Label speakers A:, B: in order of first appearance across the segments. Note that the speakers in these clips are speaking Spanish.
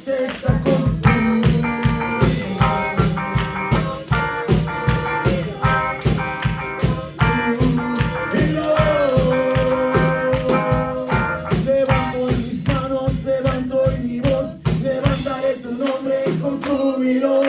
A: tristeza contigo. Levanto mis manos, levanto mi voz, levantaré tu nombre con júbilo.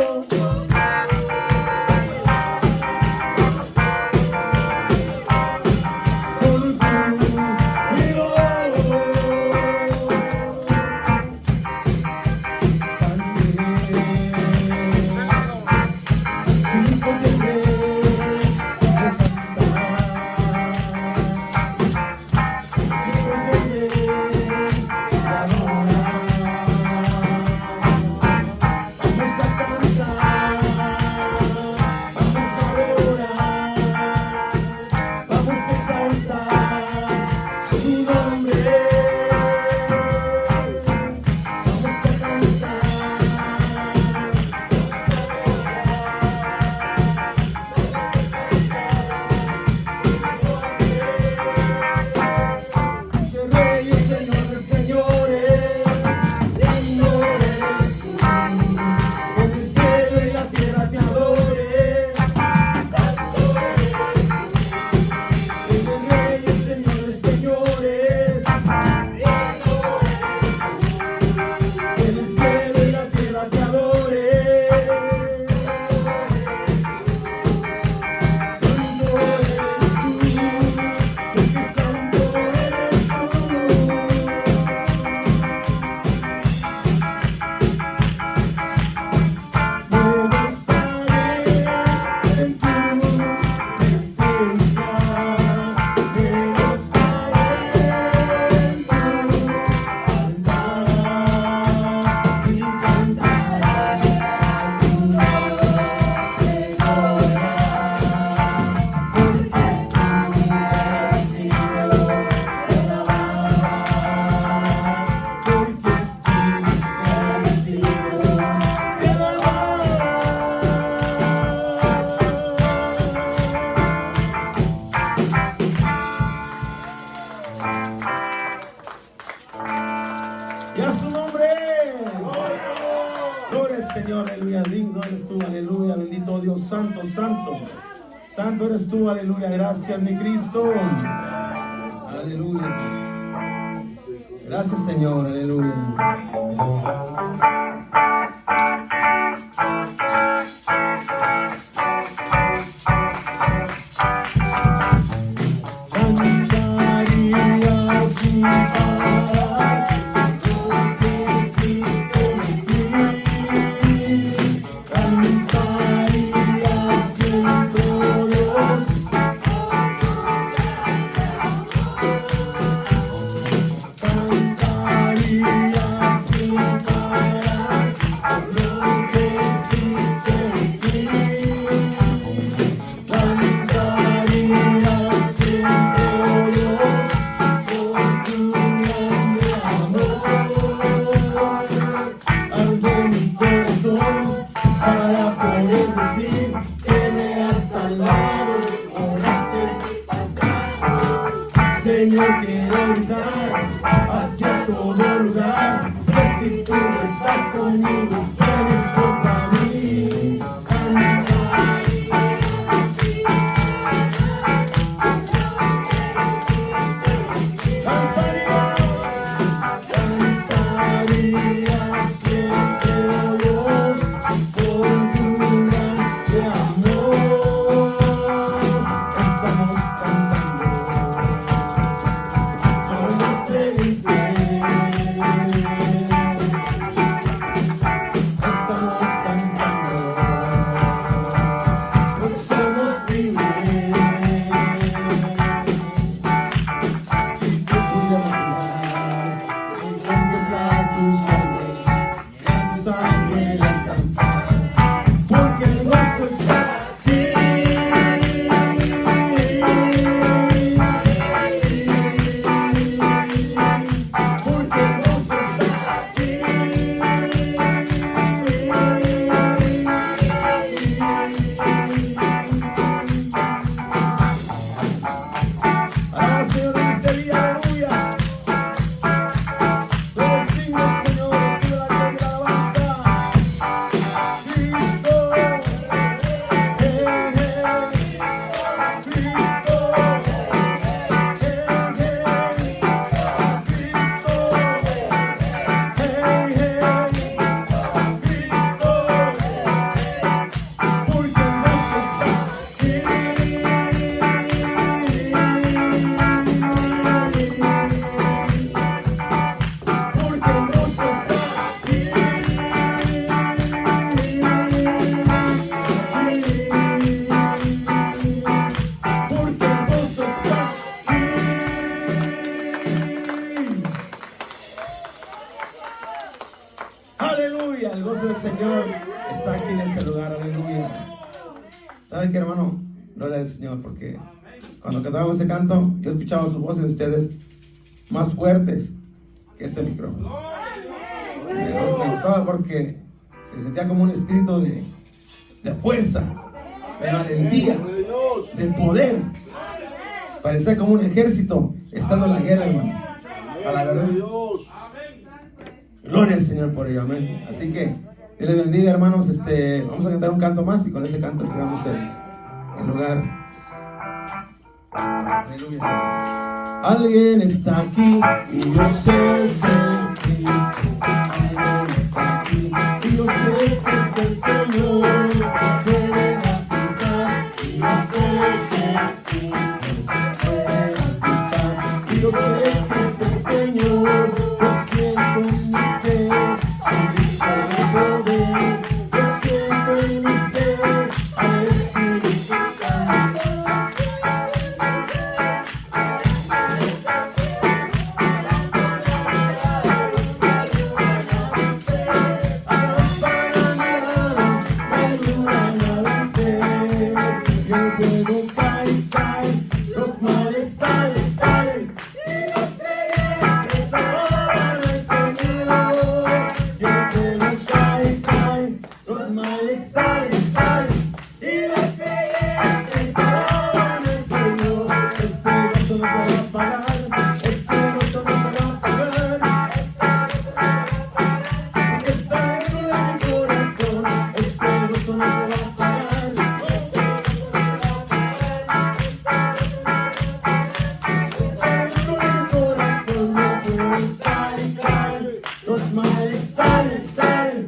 A: Y a su nombre. Gloria al Señor, aleluya. Digno eres tú, aleluya. Bendito Dios, santo, santo. Santo eres tú, aleluya. Gracias, mi Cristo. Aleluya. Gracias, Señor, aleluya. Señor, quiero gritar hacia todo lugar, que si tú estás conmigo, vienes contra mí. Señor, en este día, aleluya. Los signos, Señor. Aleluya, el gozo del Señor está aquí en este lugar, aleluya. ¿Saben qué, hermano? Gloria al Señor, porque cuando cantábamos ese canto, yo escuchaba sus voces de ustedes más fuertes que este micrófono. Me gustaba porque se sentía como un espíritu de fuerza, de valentía, de poder. Parecía como un ejército estando en la guerra, hermano. A la verdad. Gloria al Señor por ello, amén. Así que Dios les bendiga, hermanos. Vamos a cantar un canto más y con este canto creamos el lugar. Aleluya. Alguien está aquí y yo sé que sí. Alguien está aquí y yo sé que es el Señor. Puede garantizar y yo sé que sí. Puede garantizar y yo sé que es el Señor. Yo siento en mi ser el Cristo de poder. Yo siento en mi ser al Espíritu Santo. Los males salen, salen.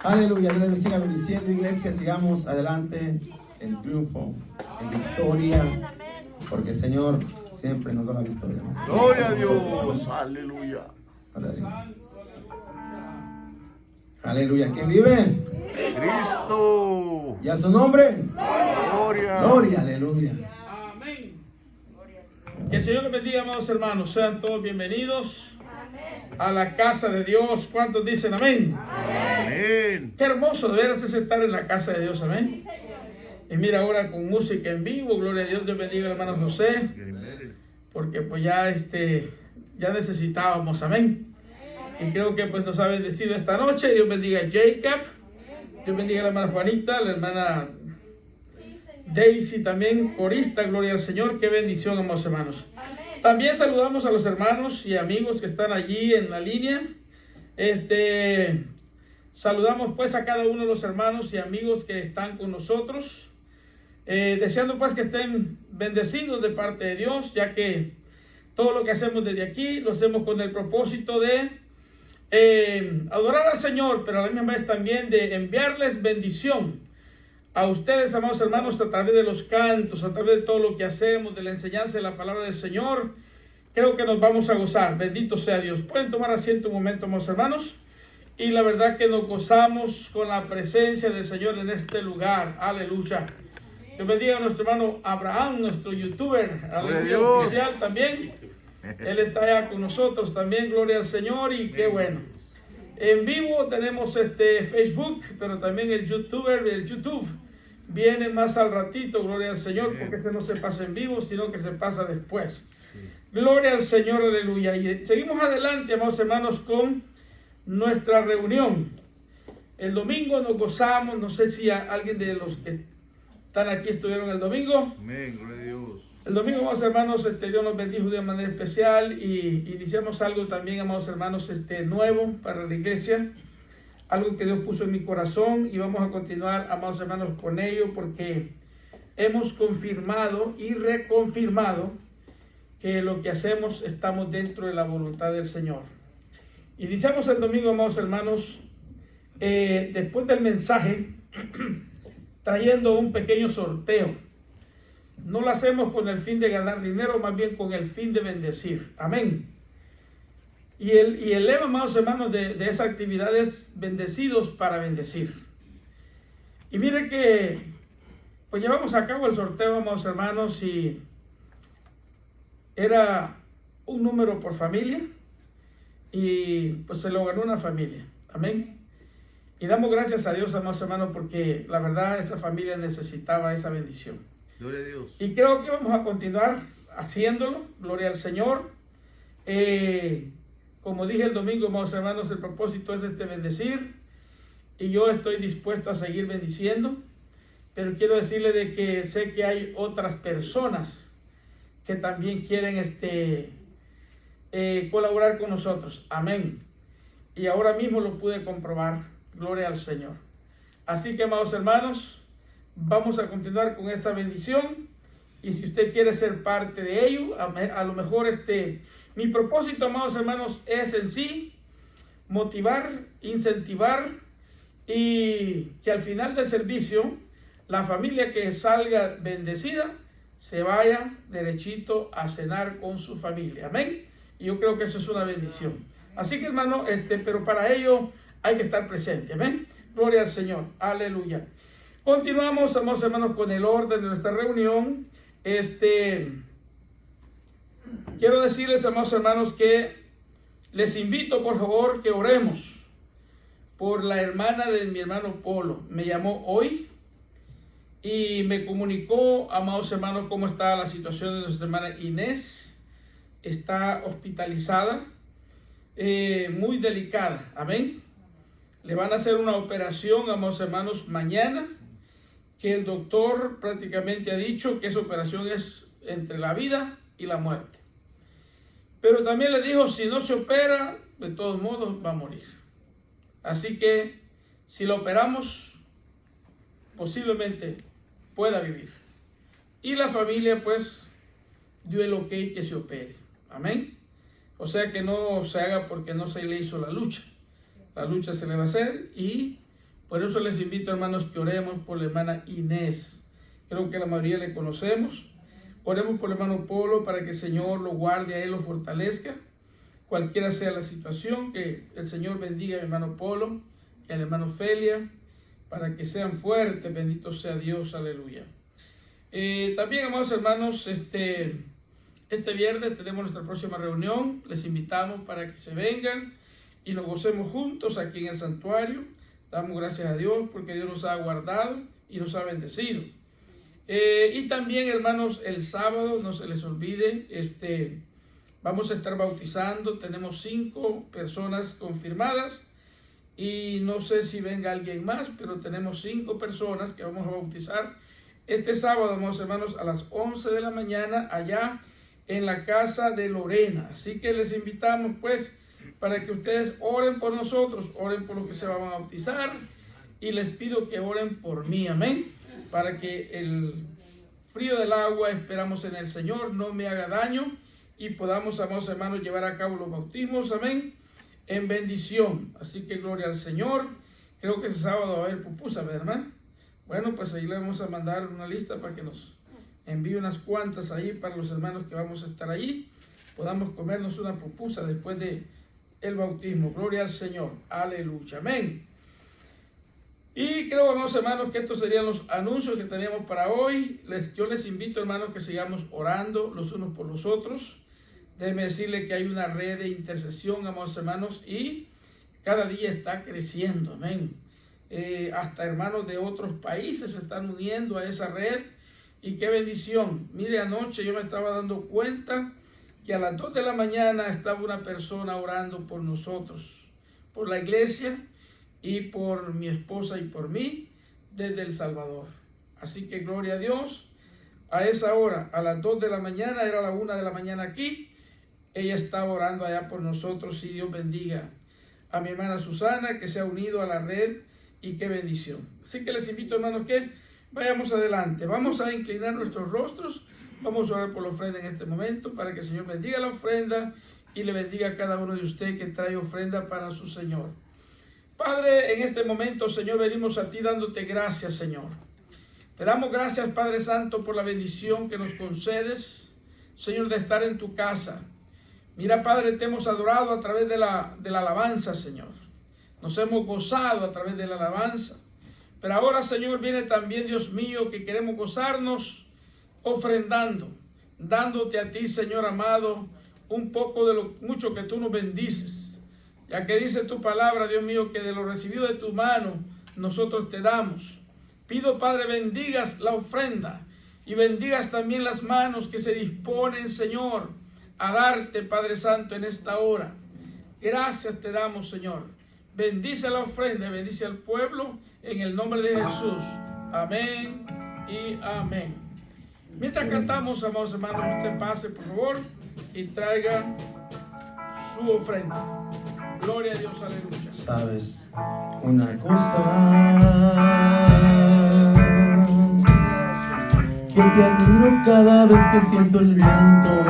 A: Aleluya, Dios les siga bendiciendo, iglesia. Sigamos adelante en triunfo, en victoria, porque el Señor siempre nos da la victoria, ¿no?
B: Gloria a Dios, aleluya.
A: Aleluya, ¿quién vive?
B: Cristo.
A: ¿Y a su nombre?
B: Gloria.
A: Gloria, aleluya.
C: Amén. Que el Señor les bendiga, amados hermanos. Sean todos bienvenidos a la casa de Dios. ¿Cuántos dicen amén?
B: Amén.
C: Qué hermoso de veras es estar en la casa de Dios, amén. Y mira ahora con música en vivo, gloria a Dios. Dios bendiga al hermano José, porque pues ya ya necesitábamos, amén. Y creo que pues nos ha bendecido esta noche. Dios bendiga a Jacob, Dios bendiga a la hermana Juanita, la hermana Daisy también, corista, gloria al Señor. Qué bendición, amados hermanos. También saludamos a los hermanos y amigos que están allí en la línea. Saludamos pues a cada uno de los hermanos y amigos que están con nosotros. Deseando pues que estén bendecidos de parte de Dios, ya que todo lo que hacemos desde aquí lo hacemos con el propósito de adorar al Señor, pero a la misma vez también de enviarles bendición a ustedes, amados hermanos, a través de los cantos, a través de todo lo que hacemos, de la enseñanza de la palabra del Señor. Creo que nos vamos a gozar. Bendito sea Dios. Pueden tomar asiento un momento, amados hermanos. Y la verdad que nos gozamos con la presencia del Señor en este lugar. Aleluya. Dios bendiga a nuestro hermano Abraham, nuestro youtuber, aleluya, oficial también. Él está allá con nosotros también, gloria al Señor, y qué bueno. En vivo tenemos Facebook, pero también el YouTube viene más al ratito, gloria al Señor, porque este no se pasa en vivo, sino que se pasa después. Gloria al Señor, aleluya. Y seguimos adelante, amados hermanos, con nuestra reunión. El domingo nos gozamos, no sé si alguien de los que están aquí estuvieron el domingo.
B: Amén, gloria a Dios.
C: El domingo, amados hermanos, Dios nos bendijo de manera especial y iniciamos algo también, amados hermanos, nuevo para la iglesia. Algo que Dios puso en mi corazón y vamos a continuar, amados hermanos, con ello porque hemos confirmado y reconfirmado que lo que hacemos estamos dentro de la voluntad del Señor. Iniciamos el domingo, amados hermanos, después del mensaje, trayendo un pequeño sorteo. No lo hacemos con el fin de ganar dinero, más bien con el fin de bendecir. Amén. Y el lema, amados hermanos, de esa actividad es bendecidos para bendecir. Y mire que pues llevamos a cabo el sorteo, amados hermanos, y era un número por familia y pues se lo ganó una familia. Amén. Y damos gracias a Dios, amados hermanos, porque la verdad esa familia necesitaba esa bendición.
B: Gloria a Dios.
C: Y creo que vamos a continuar haciéndolo. Gloria al Señor. Como dije el domingo, amados hermanos, el propósito es bendecir. Y yo estoy dispuesto a seguir bendiciendo. Pero quiero decirle de que sé que hay otras personas que también quieren colaborar con nosotros. Amén. Y ahora mismo lo pude comprobar. Gloria al Señor. Así que, amados hermanos, vamos a continuar con esta bendición. Y si usted quiere ser parte de ello, a lo mejor mi propósito, amados hermanos, es en sí motivar, incentivar y que al final del servicio la familia que salga bendecida se vaya derechito a cenar con su familia. Amén. Y yo creo que eso es una bendición. Así que, hermano, pero para ello hay que estar presente. Amén. Gloria al Señor. Aleluya. Continuamos, amados hermanos, con el orden de nuestra reunión. Quiero decirles, amados hermanos, que les invito, por favor, que oremos por la hermana de mi hermano Polo. Me llamó hoy y me comunicó, amados hermanos, cómo está la situación de nuestra hermana Inés. Está hospitalizada, muy delicada. Amén. Le van a hacer una operación, amados hermanos, mañana, que el doctor prácticamente ha dicho que esa operación es entre la vida y la muerte. Pero también le dijo, si no se opera, de todos modos va a morir. Así que si la operamos, posiblemente pueda vivir. Y la familia pues dio el ok que se opere. Amén. O sea que no se haga porque no se le hizo la lucha. La lucha se le va a hacer y por eso les invito, hermanos, que oremos por la hermana Inés. Creo que la mayoría le conocemos. Oremos por el hermano Polo para que el Señor lo guarde, a él lo fortalezca. Cualquiera sea la situación, que el Señor bendiga a mi hermano Polo y al hermano Felia para que sean fuertes. Bendito sea Dios. Aleluya. También, amados hermanos, este viernes tenemos nuestra próxima reunión. Les invitamos para que se vengan y nos gocemos juntos aquí en el santuario. Damos gracias a Dios porque Dios nos ha guardado y nos ha bendecido. Y también, hermanos, el sábado, no se les olvide, vamos a estar bautizando. Tenemos 5 personas confirmadas y no sé si venga alguien más, pero tenemos 5 personas que vamos a bautizar este sábado, amados hermanos, a las 11 de la mañana allá en la casa de Lorena. Así que les invitamos pues para que ustedes oren por nosotros, oren por los que se van a bautizar, y les pido que oren por mí, amén, para que el frío del agua, esperamos en el Señor, no me haga daño y podamos, amados hermanos, llevar a cabo los bautismos, amén, en bendición. Así que gloria al Señor. Creo que ese sábado va a haber pupusa, ¿verdad? Bueno, pues ahí le vamos a mandar una lista para que nos envíe unas cuantas ahí para los hermanos que vamos a estar allí. Podamos comernos una pupusa después de el bautismo. Gloria al Señor. Aleluya. Amén. Y creo, amados hermanos, que estos serían los anuncios que teníamos para hoy. Yo les invito, hermanos, que sigamos orando los unos por los otros. Déjenme decirle que hay una red de intercesión, amados hermanos, y cada día está creciendo. Amén. Hasta hermanos de otros países se están uniendo a esa red. Y qué bendición. Mire, anoche yo me estaba dando cuenta que a las 2 de la mañana estaba una persona orando por nosotros, por la iglesia y por mi esposa y por mí desde El Salvador. Así que gloria a Dios. A esa hora, a las 2 de la mañana, era la 1 de la mañana aquí, ella estaba orando allá por nosotros, y Dios bendiga a mi hermana Susana, que se ha unido a la red, y qué bendición. Así que les invito, hermanos, que vayamos adelante. Vamos a inclinar nuestros rostros, vamos a orar por la ofrenda en este momento, para que el Señor bendiga la ofrenda y le bendiga a cada uno de ustedes que trae ofrenda para su Señor. Padre, en este momento, Señor, venimos a ti dándote gracias, Señor. Te damos gracias, Padre Santo, por la bendición que nos concedes, Señor, de estar en tu casa. Mira, Padre, te hemos adorado a través de la alabanza, Señor. Nos hemos gozado a través de la alabanza. Pero ahora, Señor, viene también, Dios mío, que queremos gozarnos ofrendando, dándote a ti, Señor amado, un poco de lo mucho que tú nos bendices. Ya que dice tu palabra, Dios mío, que de lo recibido de tu mano nosotros te damos. Pido, Padre, bendigas la ofrenda y bendigas también las manos que se disponen, Señor, a darte, Padre Santo, en esta hora. Gracias te damos, Señor. Bendice la ofrenda, bendice al pueblo en el nombre de Jesús. Amén y amén. Mientras cantamos, amados hermanos, usted pase, por favor, y traiga su ofrenda. Gloria a Dios, aleluya.
A: Sabes una cosa, que te admiro cada vez que siento el viento,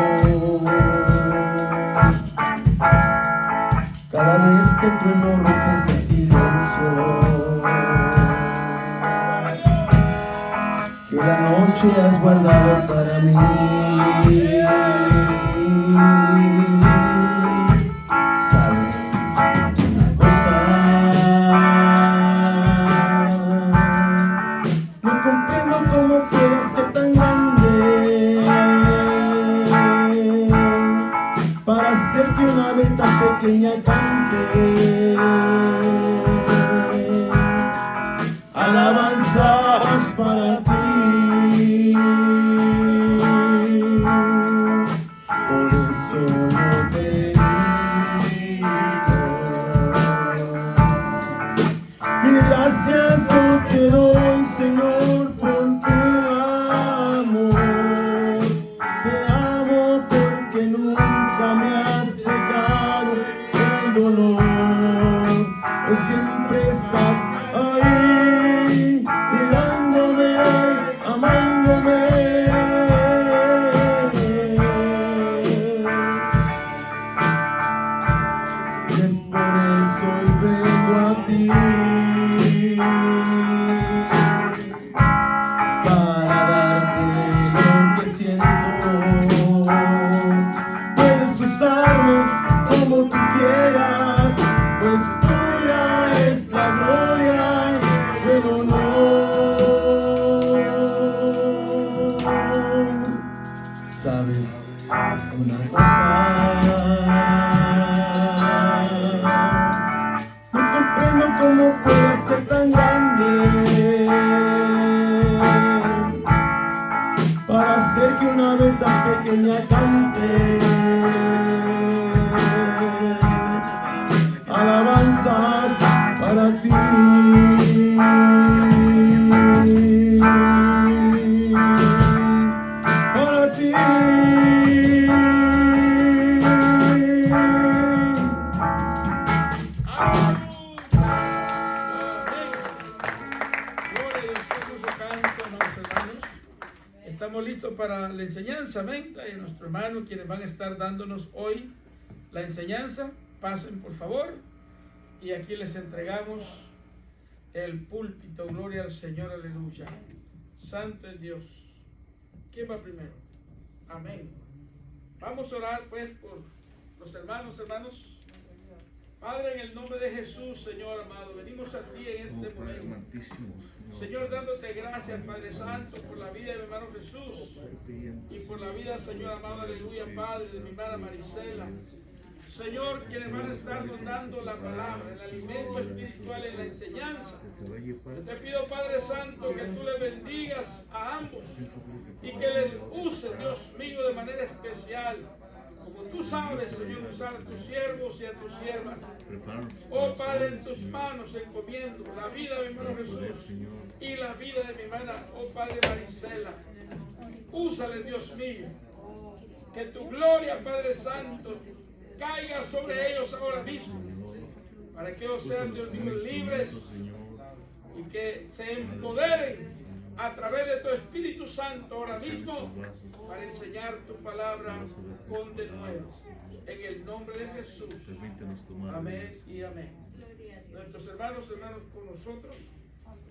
A: cada vez que trueno rompes el silencio, que la noche has guardado para mí. Pequeña cante alabanzas para ti, por eso yo te digo mil gracias yo te doy, Señor, por tu amor. Te amo porque nunca me has dejado dolor, pues siempre estás ahí, mirándome, amándome. Y es por eso hoy vengo a ti, para darte lo que siento. Puedes usarme como tú quieras, pues tuya es la gloria y el honor. Sabes una cosa, no comprendo cómo puedes ser tan grande para ti.
C: Gloria a Dios, qué hermoso canto, amados hermanos. Estamos listos para la enseñanza, amén. Y nuestros hermanos quienes van a estar dándonos hoy la enseñanza, pasen por favor. Y aquí les entregamos el púlpito. Gloria al Señor, aleluya. Santo es Dios. ¿Quién va primero? Amén. Vamos a orar pues por los hermanos. Padre, en el nombre de Jesús, Señor amado, venimos a ti en este momento. Señor, dándote gracias, Padre Santo, por la vida de mi hermano Jesús y por la vida, Señor amado, aleluya, Padre, de mi hermana Marisela. Señor, quienes van a estarnos dando la palabra, el alimento espiritual en la enseñanza. Te pido, Padre Santo, que tú les bendigas a ambos y que les uses, Dios mío, de manera especial. Como tú sabes, Señor, usar a tus siervos y a tus siervas. Oh Padre, en tus manos encomiendo la vida de mi hermano Jesús y la vida de mi hermana, oh Padre Marisela. Úsale, Dios mío. Que tu gloria, Padre Santo, caiga sobre ellos ahora mismo, para que ellos sean, Dios mío, libres y que se empoderen a través de tu Espíritu Santo ahora mismo para enseñar tu palabra con denuedo. En el nombre de Jesús. Amén y amén. Nuestros hermanos con nosotros,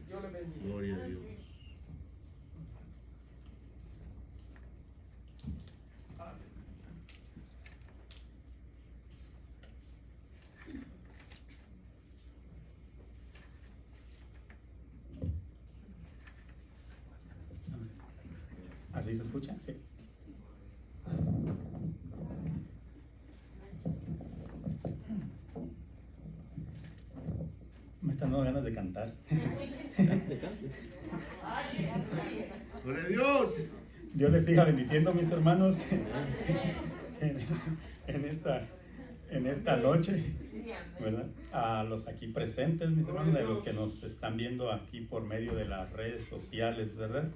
C: Dios les bendiga.
B: Gloria a Dios.
D: ¿Así se escucha? Sí. Me están dando ganas de cantar.
B: Gloria a Dios.
D: Dios les siga bendiciendo, mis hermanos, en esta noche, ¿verdad? A los aquí presentes, mis hermanos, de los que nos están viendo aquí por medio de las redes sociales, ¿verdad?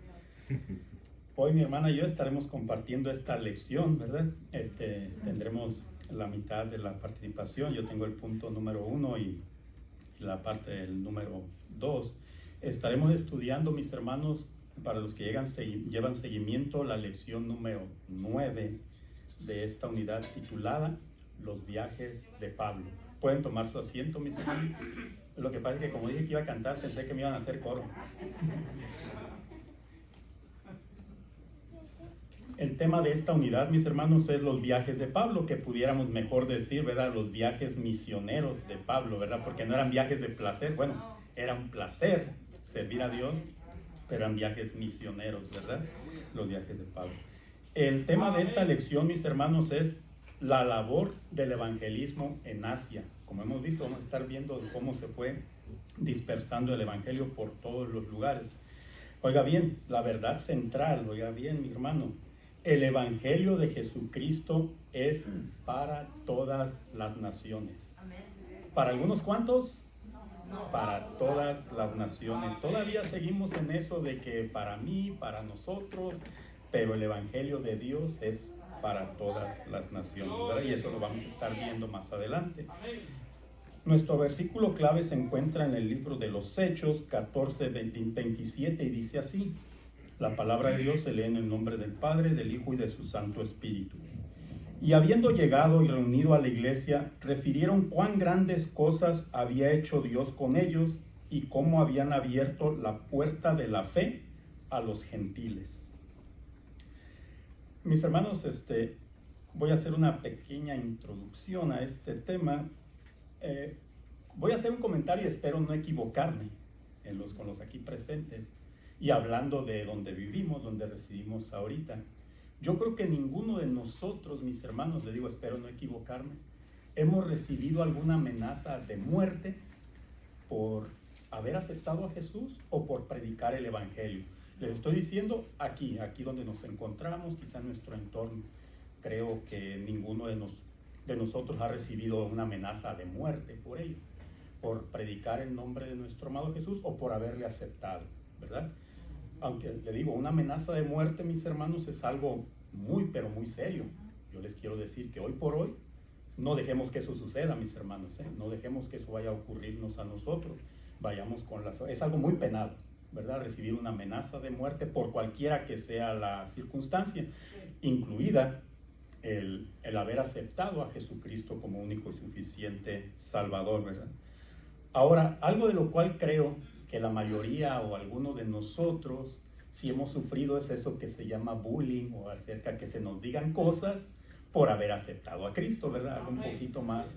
D: Hoy mi hermana y yo estaremos compartiendo esta lección, ¿verdad? Tendremos la mitad de la participación. Yo tengo el punto número 1 y la parte del número 2. Estaremos estudiando, mis hermanos, para los que llevan seguimiento, la lección número 9 de esta unidad titulada Los viajes de Pablo. Pueden tomar su asiento, mis hermanos. Lo que pasa es que como dije que iba a cantar, pensé que me iban a hacer coro. El tema de esta unidad, mis hermanos, es los viajes de Pablo, que pudiéramos mejor decir, ¿verdad? Los viajes misioneros de Pablo, ¿verdad? Porque no eran viajes de placer, bueno, era un placer servir a Dios, pero eran viajes misioneros, ¿verdad? Los viajes de Pablo. El tema de esta lección, mis hermanos, es la labor del evangelismo en Asia. Como hemos visto, vamos a estar viendo cómo se fue dispersando el evangelio por todos los lugares. Oiga bien, la verdad central, oiga bien, mi hermano, el evangelio de Jesucristo es para todas las naciones. ¿Para algunos cuantos? Para todas las naciones. Todavía seguimos en eso de que para mí, para nosotros, pero el evangelio de Dios es para todas las naciones, ¿verdad? Y eso lo vamos a estar viendo más adelante. Nuestro versículo clave se encuentra en el libro de los Hechos 14:27 y dice así: la palabra de Dios se lee en el nombre del Padre, del Hijo y de su Santo Espíritu. Y habiendo llegado y reunido a la iglesia, refirieron cuán grandes cosas había hecho Dios con ellos y cómo habían abierto la puerta de la fe a los gentiles. Mis hermanos, voy a hacer una pequeña introducción a este tema. Voy a hacer un comentario y espero no equivocarme con los aquí presentes. Y hablando de donde vivimos, donde residimos ahorita, yo creo que ninguno de nosotros, mis hermanos, les digo, espero no equivocarme, hemos recibido alguna amenaza de muerte por haber aceptado a Jesús o por predicar el evangelio. Les estoy diciendo aquí donde nos encontramos, quizá en nuestro entorno. Creo que ninguno de nosotros ha recibido una amenaza de muerte por ello. por predicar el nombre de nuestro amado Jesús o por haberle aceptado, ¿verdad? Aunque le digo, una amenaza de muerte, mis hermanos, es algo muy, pero muy serio. Yo les quiero decir que hoy por hoy no dejemos que eso suceda, mis hermanos, ¿eh? No dejemos que eso vaya a ocurrirnos a nosotros. Vayamos con las... Es algo muy penado, ¿verdad? Recibir una amenaza de muerte por cualquiera que sea la circunstancia, incluida el haber aceptado a Jesucristo como único y suficiente Salvador, ¿verdad? Ahora, algo de lo cual creo que la mayoría o algunos de nosotros si hemos sufrido es eso que se llama bullying, o acerca que se nos digan cosas por haber aceptado a Cristo, ¿verdad? Algo un poquito más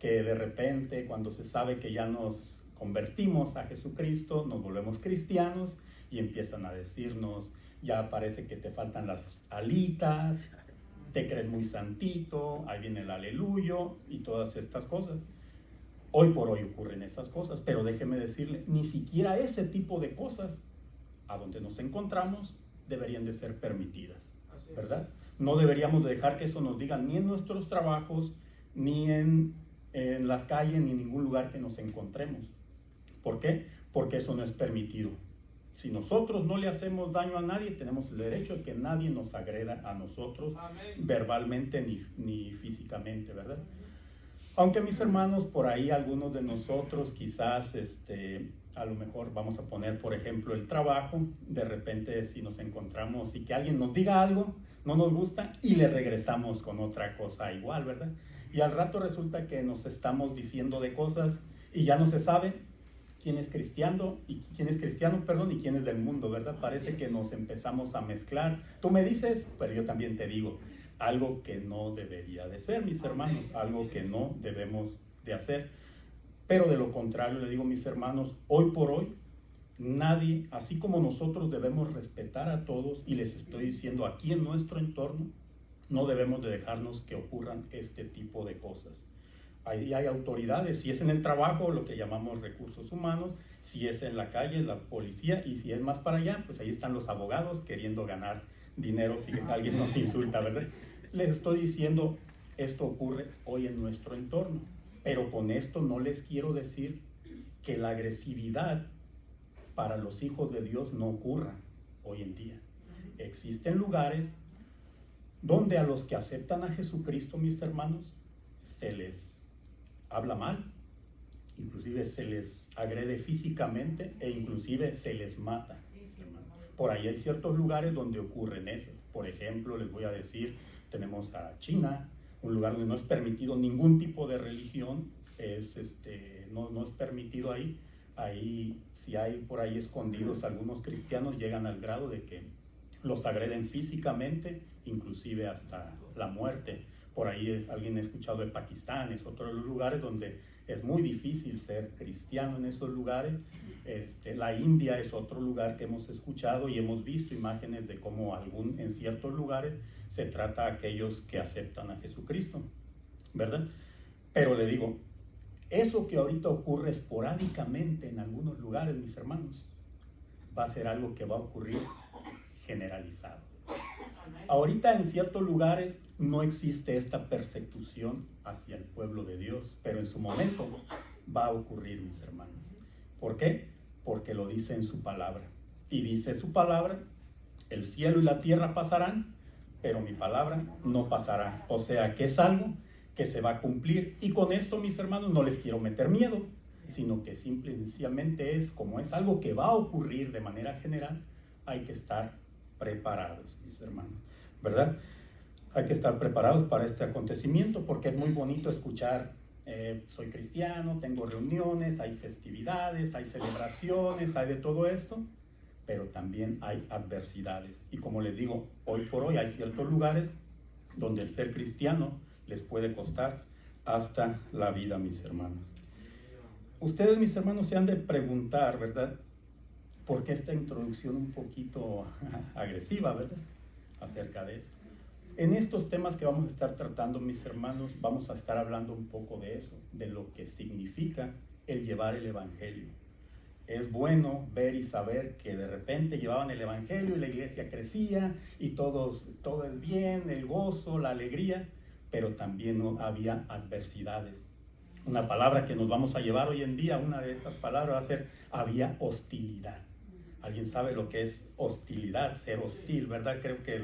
D: que de repente cuando se sabe que ya nos convertimos a Jesucristo, nos volvemos cristianos y empiezan a decirnos, ya parece que te faltan las alitas, te crees muy santito, ahí viene el aleluyo y todas estas cosas. Hoy por hoy ocurren esas cosas, pero déjeme decirle, ni siquiera ese tipo de cosas a donde nos encontramos deberían de ser permitidas, ¿verdad? No deberíamos dejar que eso nos digan ni en nuestros trabajos, ni en las calles, ni en ningún lugar que nos encontremos. ¿Por qué? Porque eso no es permitido. Si nosotros no le hacemos daño a nadie, tenemos el derecho de que nadie nos agreda a nosotros, verbalmente ni físicamente, ¿verdad? Aunque mis hermanos, por ahí algunos de nosotros quizás, a lo mejor vamos a poner, por ejemplo, el trabajo, de repente si nos encontramos y que alguien nos diga algo, no nos gusta y le regresamos con otra cosa igual, ¿verdad? Y al rato resulta que nos estamos diciendo de cosas y ya no se sabe quién es cristiano, y quién es del mundo, ¿verdad? Parece que nos empezamos a mezclar. Tú me dices, pero yo también te digo. Algo que no debería de ser, mis hermanos, algo que no debemos de hacer. Pero de lo contrario, le digo, mis hermanos, hoy por hoy, nadie, así como nosotros debemos respetar a todos, y les estoy diciendo aquí en nuestro entorno, no debemos de dejarnos que ocurran este tipo de cosas. Ahí hay autoridades, si es en el trabajo, lo que llamamos recursos humanos, si es en la calle, la policía, y si es más para allá, pues ahí están los abogados queriendo ganar dinero si alguien nos insulta, ¿verdad? Les estoy diciendo, esto ocurre hoy en nuestro entorno, pero con esto no les quiero decir que la agresividad para los hijos de Dios no ocurra hoy en día. Existen lugares donde a los que aceptan a Jesucristo, mis hermanos, se les habla mal, inclusive se les agrede físicamente e inclusive se les mata. Por ahí hay ciertos lugares donde ocurren eso. Por ejemplo, les voy a decir, tenemos a China, un lugar donde no es permitido ningún tipo de religión, no es permitido ahí. Ahí, si hay por ahí escondidos algunos cristianos, llegan al grado de que los agreden físicamente, inclusive hasta la muerte. Por ahí alguien ha escuchado de Pakistán, es otro de los lugares donde es muy difícil ser cristiano en esos lugares. La India es otro lugar que hemos escuchado y hemos visto imágenes de cómo en ciertos lugares se trata a aquellos que aceptan a Jesucristo, ¿verdad? Pero le digo, eso que ahorita ocurre esporádicamente en algunos lugares, mis hermanos, va a ser algo que va a ocurrir generalizado. Ahorita en ciertos lugares no existe esta persecución hacia el pueblo de Dios, pero en su momento va a ocurrir, mis hermanos. ¿Por qué? Porque lo dice en su palabra. Y dice su palabra, el cielo y la tierra pasarán, pero mi palabra no pasará. O sea que es algo que se va a cumplir. Y con esto, mis hermanos, no les quiero meter miedo, sino que simple y sencillamente como es algo que va a ocurrir de manera general, hay que estar preparados, mis hermanos, ¿verdad? Hay que estar preparados para este acontecimiento, porque es muy bonito escuchar, soy cristiano, tengo reuniones, hay festividades, hay celebraciones, hay de todo esto, pero también hay adversidades. Y como les digo, hoy por hoy hay ciertos lugares donde el ser cristiano les puede costar hasta la vida, mis hermanos. Ustedes, mis hermanos, se han de preguntar, ¿verdad? ¿Por qué esta introducción un poquito agresiva, verdad? Acerca de eso. En estos temas que vamos a estar tratando, mis hermanos, vamos a estar hablando un poco de eso, de lo que significa el llevar el evangelio. Es bueno ver y saber que de repente llevaban el evangelio y la iglesia crecía y todo es bien, el gozo, la alegría, pero también había adversidades. Una palabra que nos vamos a llevar hoy en día, una de estas palabras va a ser, había hostilidad. ¿Alguien sabe lo que es hostilidad? Ser hostil, ¿verdad? Creo que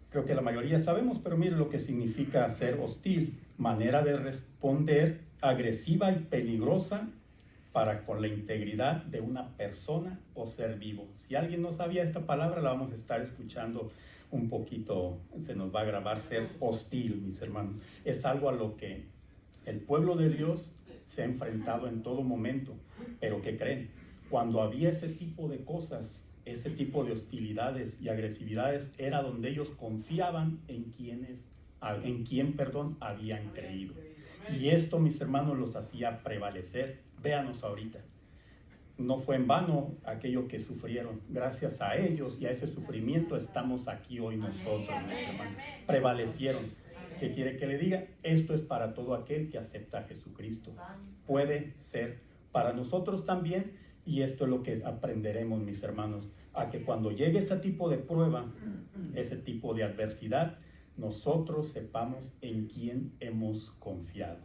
D: creo que la mayoría sabemos, pero mire lo que significa ser hostil. Manera de responder agresiva y peligrosa para con la integridad de una persona o ser vivo. Si alguien no sabía esta palabra, la vamos a estar escuchando un poquito, se nos va a grabar ser hostil, mis hermanos. Es algo a lo que el pueblo de Dios se ha enfrentado en todo momento. Pero ¿qué creen? Cuando había ese tipo de cosas, ese tipo de hostilidades y agresividades, era donde ellos confiaban en quien habían creído. Y esto, mis hermanos, los hacía prevalecer. Véanos ahorita. No fue en vano aquello que sufrieron. Gracias a ellos y a ese sufrimiento estamos aquí hoy nosotros, mis hermanos. Prevalecieron. ¿Qué quiere que le diga? Esto es para todo aquel que acepta a Jesucristo. Puede ser para nosotros también, y esto es lo que aprenderemos, mis hermanos, a que cuando llegue ese tipo de prueba, ese tipo de adversidad, nosotros sepamos en quién hemos confiado.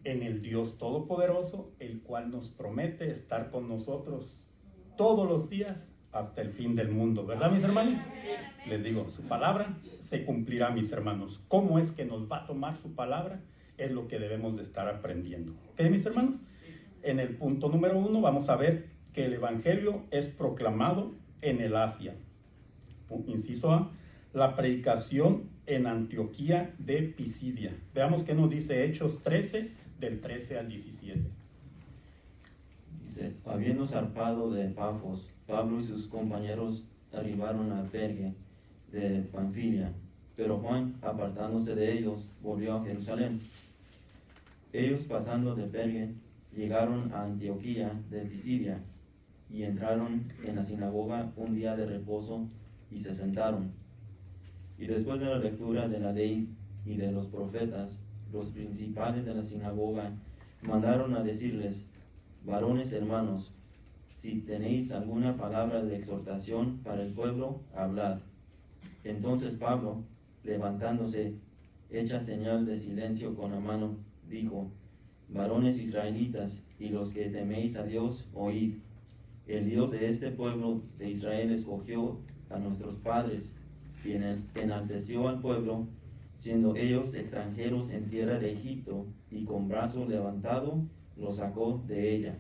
D: En el Dios Todopoderoso, el cual nos promete estar con nosotros todos los días hasta el fin del mundo, ¿verdad, mis hermanos? Les digo, su palabra se cumplirá, mis hermanos. ¿Cómo es que nos va a tomar su palabra? Es lo que debemos de estar aprendiendo. ¿Ok, mis hermanos? En el punto número 1 vamos a ver que el Evangelio es proclamado en el Asia. Inciso A, la predicación en Antioquía de Pisidia. Veamos qué nos dice Hechos 13, del 13 al 17.
E: Dice, habiendo zarpado de Pafos, Pablo y sus compañeros arribaron a Perge de Panfilia, pero Juan, apartándose de ellos, volvió a Jerusalén. Ellos, pasando de Perge, llegaron a Antioquía de Pisidia, y entraron en la sinagoga un día de reposo, y se sentaron. Y después de la lectura de la ley y de los profetas, los principales de la sinagoga mandaron a decirles, varones hermanos, si tenéis alguna palabra de exhortación para el pueblo, hablad. Entonces Pablo, levantándose, hecha señal de silencio con la mano, dijo, varones israelitas y los que teméis a Dios, oíd. El Dios de este pueblo de Israel escogió a nuestros padres y enalteció al pueblo, siendo ellos extranjeros en tierra de Egipto, y con brazo levantado los sacó de ella.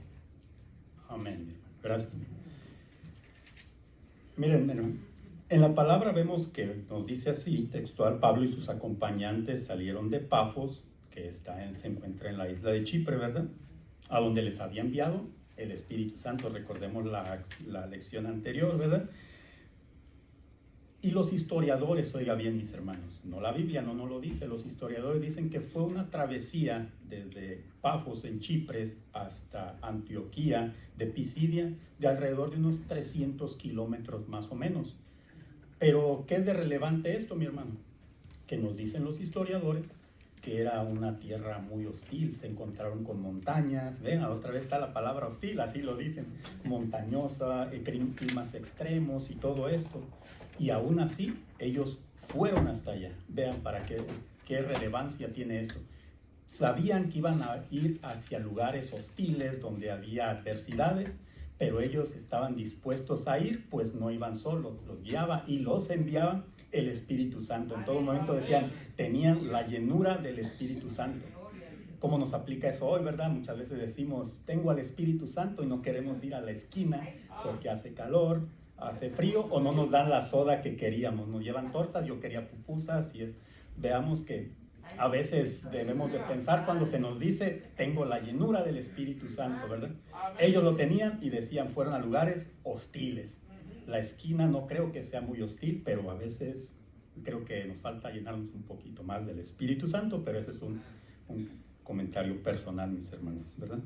D: Amén. Gracias. Miren, en la palabra vemos que nos dice así, textual, Pablo y sus acompañantes salieron de Pafos, que se encuentra en la isla de Chipre, ¿verdad? A donde les había enviado el Espíritu Santo. Recordemos la lección anterior, ¿verdad? Y los historiadores, oiga bien, mis hermanos, no la Biblia no lo dice, los historiadores dicen que fue una travesía desde Pafos en Chipre hasta Antioquía de Pisidia de alrededor de unos 300 kilómetros más o menos. Pero, ¿qué es de relevante esto, mi hermano? Que nos dicen los historiadores que era una tierra muy hostil, se encontraron con montañas, ven, otra vez está la palabra hostil, así lo dicen, montañosa, climas extremos y todo esto. Y aún así, ellos fueron hasta allá. Vean para qué relevancia tiene esto. Sabían que iban a ir hacia lugares hostiles donde había adversidades, pero ellos estaban dispuestos a ir, pues no iban solos, los guiaba y los enviaba el Espíritu Santo. En todo momento decían, tenían la llenura del Espíritu Santo. ¿Cómo nos aplica eso hoy, verdad? Muchas veces decimos, tengo al Espíritu Santo y no queremos ir a la esquina porque hace calor, hace frío o no nos dan la soda que queríamos. Nos llevan tortas, yo quería pupusas y veamos que a veces debemos de pensar cuando se nos dice, tengo la llenura del Espíritu Santo, ¿verdad? Ellos lo tenían y decían, fueron a lugares hostiles. La esquina no creo que sea muy hostil, pero a veces creo que nos falta llenarnos un poquito más del Espíritu Santo, pero ese es un comentario personal, mis hermanos, ¿verdad?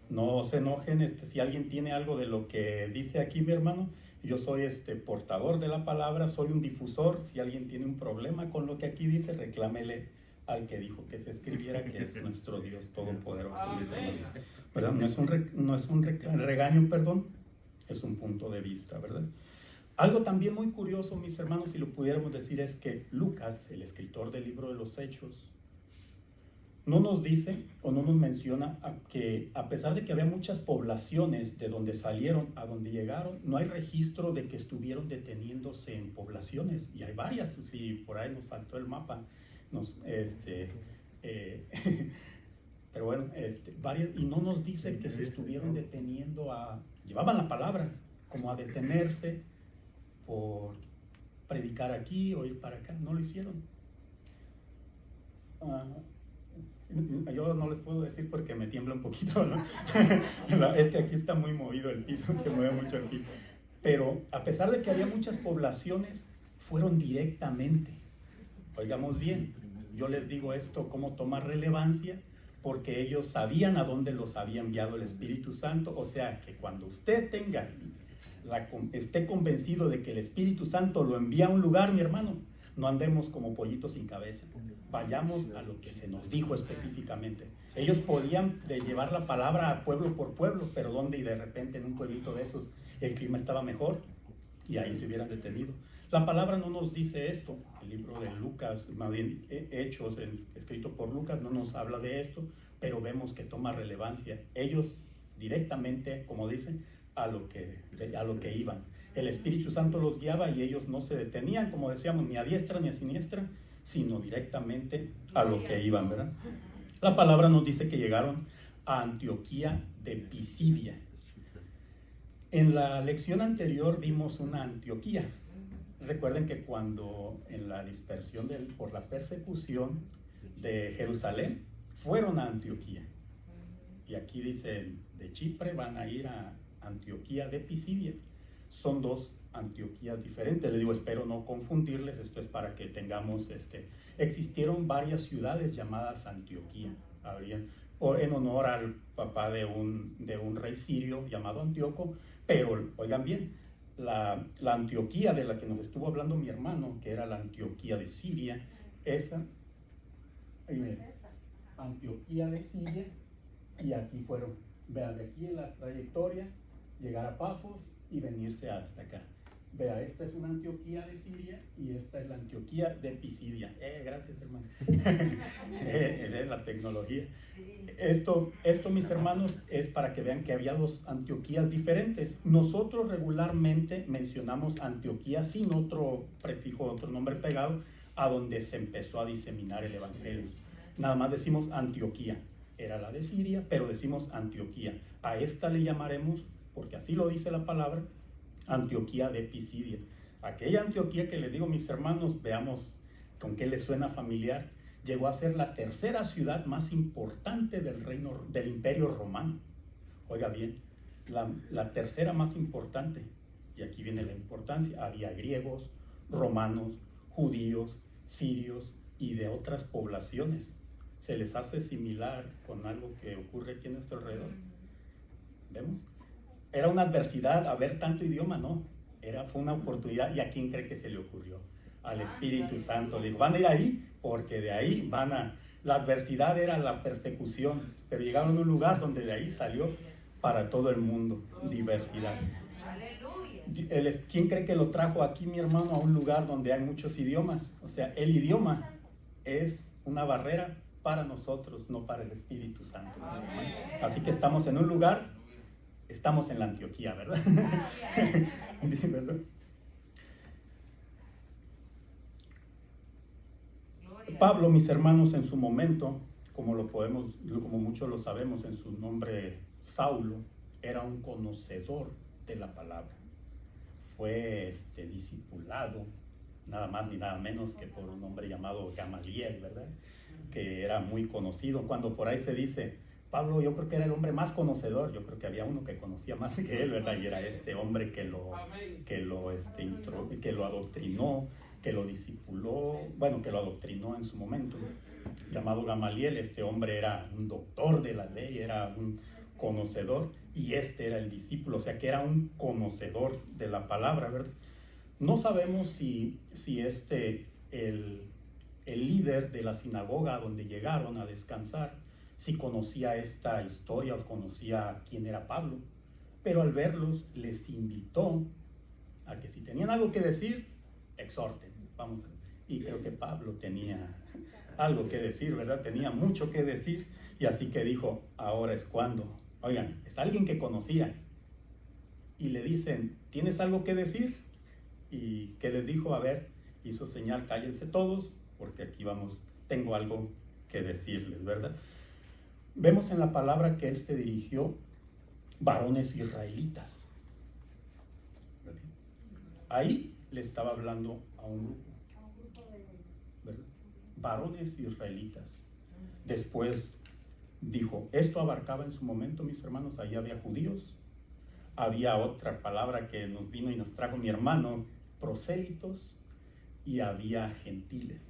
D: No se enojen si alguien tiene algo de lo que dice aquí mi hermano. Yo soy portador de la palabra, soy un difusor. Si alguien tiene un problema con lo que aquí dice, reclámele al que dijo que se escribiera, que es nuestro Dios Todopoderoso, ¿verdad? No es un regaño, perdón, es un punto de vista, ¿verdad? Algo también muy curioso, mis hermanos, si lo pudiéramos decir, es que Lucas, el escritor del libro de los Hechos, No nos dice o no nos menciona que a pesar de que había muchas poblaciones de donde salieron a donde llegaron, no hay registro de que estuvieron deteniéndose en poblaciones, y hay varias. Si por ahí nos faltó el mapa, pero bueno, varias, y no nos dice que se estuvieron deteniendo llevaban la palabra como a detenerse por predicar aquí o ir para acá. No lo hicieron. Yo no les puedo decir porque me tiembla un poquito, ¿no? Es que aquí está muy movido el piso, se mueve mucho el piso. Pero a pesar de que había muchas poblaciones, fueron directamente. Oigamos bien, yo les digo esto como toma relevancia, porque ellos sabían a dónde los había enviado el Espíritu Santo. O sea que cuando usted esté convencido de que el Espíritu Santo lo envía a un lugar, mi hermano, no andemos como pollitos sin cabeza. Vayamos a lo que se nos dijo específicamente. Ellos podían llevar la palabra a pueblo por pueblo, pero ¿dónde? Y de repente en un pueblito de esos el clima estaba mejor y ahí se hubieran detenido. La palabra no nos dice esto. El libro de Lucas, más bien Hechos, escrito por Lucas, no nos habla de esto, pero vemos que toma relevancia. Ellos directamente, como dicen, a lo que iban. El Espíritu Santo los guiaba y ellos no se detenían, como decíamos, ni a diestra ni a siniestra, sino directamente a lo que iban, ¿verdad? La palabra nos dice que llegaron a Antioquía de Pisidia. En la lección anterior vimos una Antioquía. Recuerden que cuando en la dispersión por la persecución de Jerusalén, fueron a Antioquía. Y aquí dice, de Chipre van a ir a Antioquía de Pisidia. Son dos Antioquías diferentes. Les digo, espero no confundirles, esto es para que tengamos, existieron varias ciudades llamadas Antioquía. En honor al papá de un rey sirio llamado Antíoco, pero oigan bien, la Antioquía de la que nos estuvo hablando mi hermano, que era la Antioquía de Siria, Antioquía de Siria, y aquí fueron, vean, de aquí en la trayectoria, llegar a Pafos y venirse hasta acá. Vea, esta es una Antioquía de Siria y esta es la Antioquía de Pisidia. Gracias, hermano. Es la tecnología. Esto, mis hermanos, es para que vean que había dos Antioquías diferentes. Nosotros regularmente mencionamos Antioquía sin otro prefijo, otro nombre pegado, a donde se empezó a diseminar el evangelio. Nada más decimos Antioquía. Era la de Siria, pero decimos Antioquía. A esta le llamaremos, porque así lo dice la palabra, Antioquía de Pisidia. Aquella Antioquía que les digo, mis hermanos, veamos con qué les suena familiar, llegó a ser la tercera ciudad más importante del Imperio Romano. Oiga bien, la tercera más importante, y aquí viene la importancia. Había griegos, romanos, judíos, sirios y de otras poblaciones. ¿Se les hace similar con algo que ocurre aquí a nuestro alrededor? ¿Vemos? Era una adversidad haber tanto idioma, ¿no? Fue una oportunidad. ¿Y a quién cree que se le ocurrió? Al Espíritu Santo. Le dijo, van a ir ahí, porque de ahí la adversidad era la persecución, pero llegaron a un lugar donde de ahí salió para todo el mundo, diversidad. ¿Quién cree que lo trajo aquí, mi hermano, a un lugar donde hay muchos idiomas? O sea, el idioma es una barrera para nosotros, no para el Espíritu Santo. Así que estamos en un lugar, estamos en la Antioquía, ¿verdad? ¿Verdad? Pablo, mis hermanos, en su momento, como muchos lo sabemos, en su nombre Saulo, era un conocedor de la palabra. Fue discipulado, nada más ni nada menos que por un hombre llamado Gamaliel, ¿verdad? Que era muy conocido. Cuando por ahí se dice, Pablo, yo creo que era el hombre más conocedor, yo creo que había uno que conocía más que él, ¿verdad? Y era este hombre que lo adoctrinó, que lo discipuló, bueno, que lo adoctrinó en su momento, llamado Gamaliel. Este hombre era un doctor de la ley, era un conocedor, y era el discípulo, o sea que era un conocedor de la palabra, ¿verdad? No sabemos si el líder de la sinagoga donde llegaron a descansar, si conocía esta historia o conocía quién era Pablo, pero al verlos les invitó a que si tenían algo que decir, exhorten. Vamos. Y creo que Pablo tenía algo que decir, ¿verdad? Tenía mucho que decir y así que dijo, ahora es cuando. Oigan, es alguien que conocía y le dicen, ¿tienes algo que decir? Y que les dijo, a ver, hizo señal, cállense todos, porque aquí vamos, tengo algo que decirles, ¿verdad? Vemos en la palabra que él se dirigió varones israelitas. ¿Verdad? Ahí le estaba hablando a un grupo, ¿verdad? Varones israelitas. Después dijo, esto abarcaba en su momento, mis hermanos, ahí había judíos, había otra palabra que nos vino y nos trajo mi hermano, prosélitos, y había gentiles.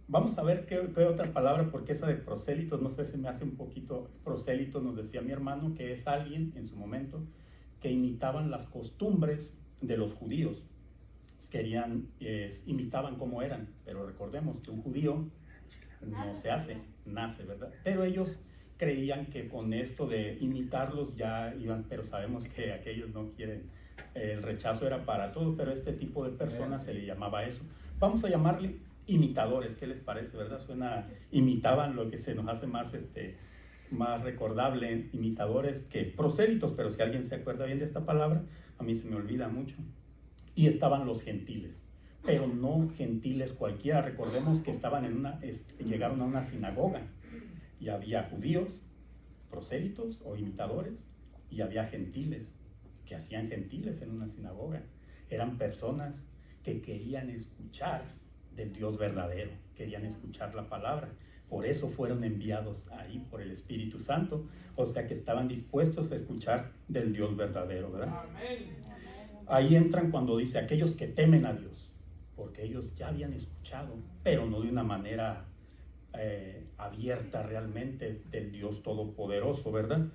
D: Vamos a ver qué otra palabra, porque esa de prosélitos, no sé, se me hace un poquito, prosélito nos decía mi hermano, que es alguien en su momento que imitaban las costumbres de los judíos. Imitaban cómo eran, pero recordemos que un judío no se hace, nace, ¿verdad? Pero ellos creían que con esto de imitarlos ya iban, pero sabemos que aquellos no quieren, el rechazo era para todos, pero este tipo de personas se le llamaba eso. Vamos a llamarle imitadores, ¿qué les parece, verdad? Imitaban lo que se nos hace más recordable, imitadores que prosélitos, pero si alguien se acuerda bien de esta palabra, a mí se me olvida mucho. Y estaban los gentiles, pero no gentiles cualquiera. Recordemos que llegaron a una sinagoga y había judíos, prosélitos o imitadores, y había gentiles que hacían gentiles en una sinagoga. Eran personas que querían escuchar del Dios verdadero, querían escuchar la palabra. Por eso fueron enviados ahí por el Espíritu Santo, o sea que estaban dispuestos a escuchar del Dios verdadero, ¿verdad? Amén. Ahí entran cuando dice aquellos que temen a Dios, porque ellos ya habían escuchado, pero no de una manera abierta realmente del Dios Todopoderoso, ¿verdad?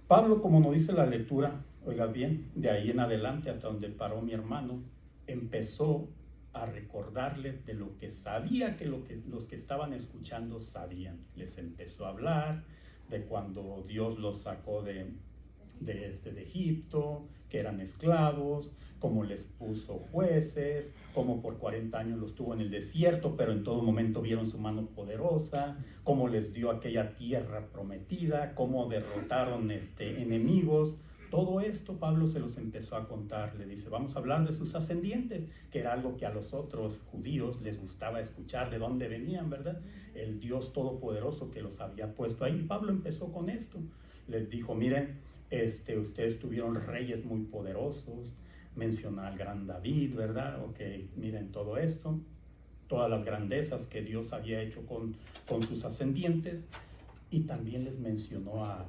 D: Pablo, como nos dice la lectura, oiga bien, de ahí en adelante hasta donde paró mi hermano, empezó a recordarles de lo que sabía que los que estaban escuchando sabían. Les empezó a hablar de cuando Dios los sacó de Egipto, que eran esclavos, cómo les puso jueces, cómo por 40 años los tuvo en el desierto, pero en todo momento vieron su mano poderosa, cómo les dio aquella tierra prometida, cómo derrotaron enemigos. Todo esto Pablo se los empezó a contar. Le dice, vamos a hablar de sus ascendientes, que era algo que a los otros judíos les gustaba escuchar, de dónde venían, ¿verdad? El Dios Todopoderoso que los había puesto ahí. Pablo empezó con esto. Les dijo, miren, ustedes tuvieron reyes muy poderosos, mencionó al gran David, ¿verdad? Ok, miren todo esto, todas las grandezas que Dios había hecho con sus ascendientes, y también les mencionó al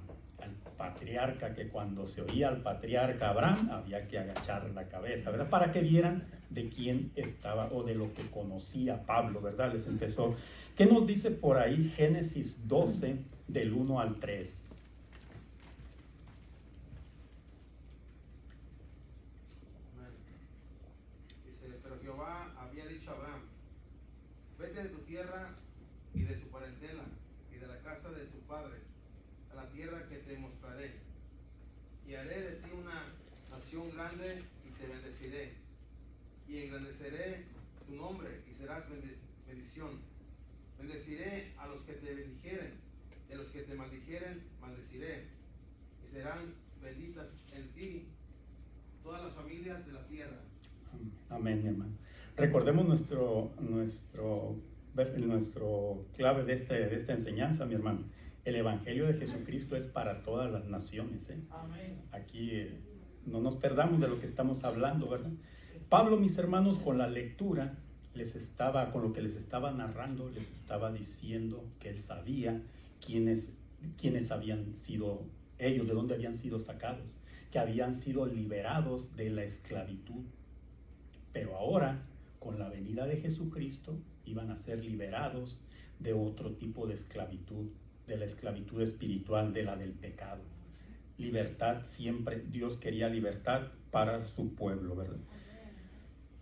D: patriarca, que cuando se oía al patriarca Abraham había que agachar la cabeza, ¿verdad? Para que vieran de quién estaba o de lo que conocía Pablo, ¿verdad? Les empezó. ¿Qué nos dice por ahí Génesis 12 del 1 al 3?
F: Jehová había dicho a Abraham, vete de tu tierra y de tu parentela y de la casa de tu padre a la tierra que te mostraré, y haré de ti una nación grande y te bendeciré y engrandeceré tu nombre y serás bendición. Bendeciré a los que te bendijeren y a los que te maldijeren maldeciré, y serán benditas en ti todas las familias de la tierra.
D: Amén, hermano. Recordemos nuestro clave de esta enseñanza, mi hermano. El Evangelio de Jesucristo es para todas las naciones, ¿eh?
C: Amén.
D: Aquí no nos perdamos de lo que estamos hablando, ¿verdad? Pablo, mis hermanos, con la lectura, con lo que les estaba narrando, les estaba diciendo que él sabía quiénes habían sido ellos, de dónde habían sido sacados, que habían sido liberados de la esclavitud. Pero ahora, con la venida de Jesucristo, iban a ser liberados de otro tipo de esclavitud, de la esclavitud espiritual, de la del pecado. Libertad siempre, Dios quería libertad para su pueblo, ¿verdad?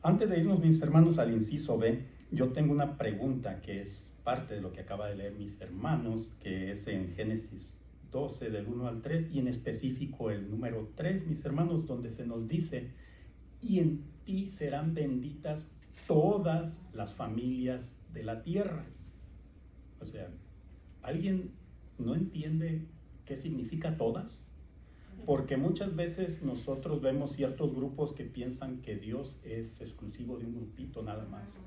D: Antes de irnos, mis hermanos, al inciso B, yo tengo una pregunta que es parte de lo que acaba de leer mis hermanos, que es en Génesis 12, del 1 al 3, y en específico el número 3, mis hermanos, donde se nos dice, y en ti serán benditas todas las familias de la tierra. O sea, ¿alguien no entiende qué significa todas? Porque muchas veces nosotros vemos ciertos grupos que piensan que Dios es exclusivo de un grupito nada más.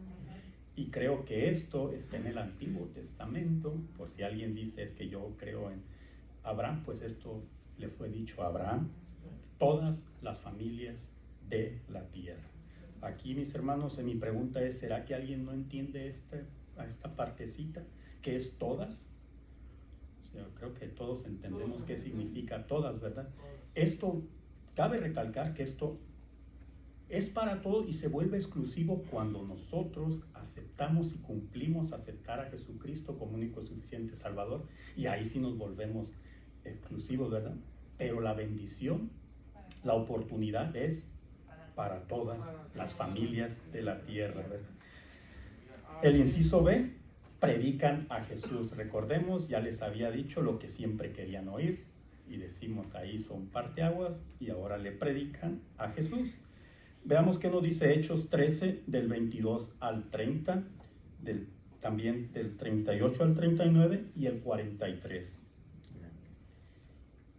D: Y creo que esto está en el Antiguo Testamento. Por si alguien dice es que yo creo en Abraham, pues esto le fue dicho a Abraham, todas las familias de la tierra. Aquí, mis hermanos, mi pregunta es, ¿será que alguien no entiende esta partecita, que es todas? O sea, creo que todos entendemos qué significa todas, ¿verdad? Esto, cabe recalcar que esto es para todos y se vuelve exclusivo cuando nosotros aceptamos y cumplimos aceptar a Jesucristo como único y suficiente Salvador, y ahí sí nos volvemos exclusivos, ¿verdad? Pero la bendición, la oportunidad es para todas las familias de la tierra, ¿verdad? El inciso B, predican a Jesús. Recordemos, ya les había dicho lo que siempre querían oír, y decimos ahí son parteaguas, y ahora le predican a Jesús. Veamos qué nos dice Hechos 13, del 22 al 30, también del 38 al 39 y el 43.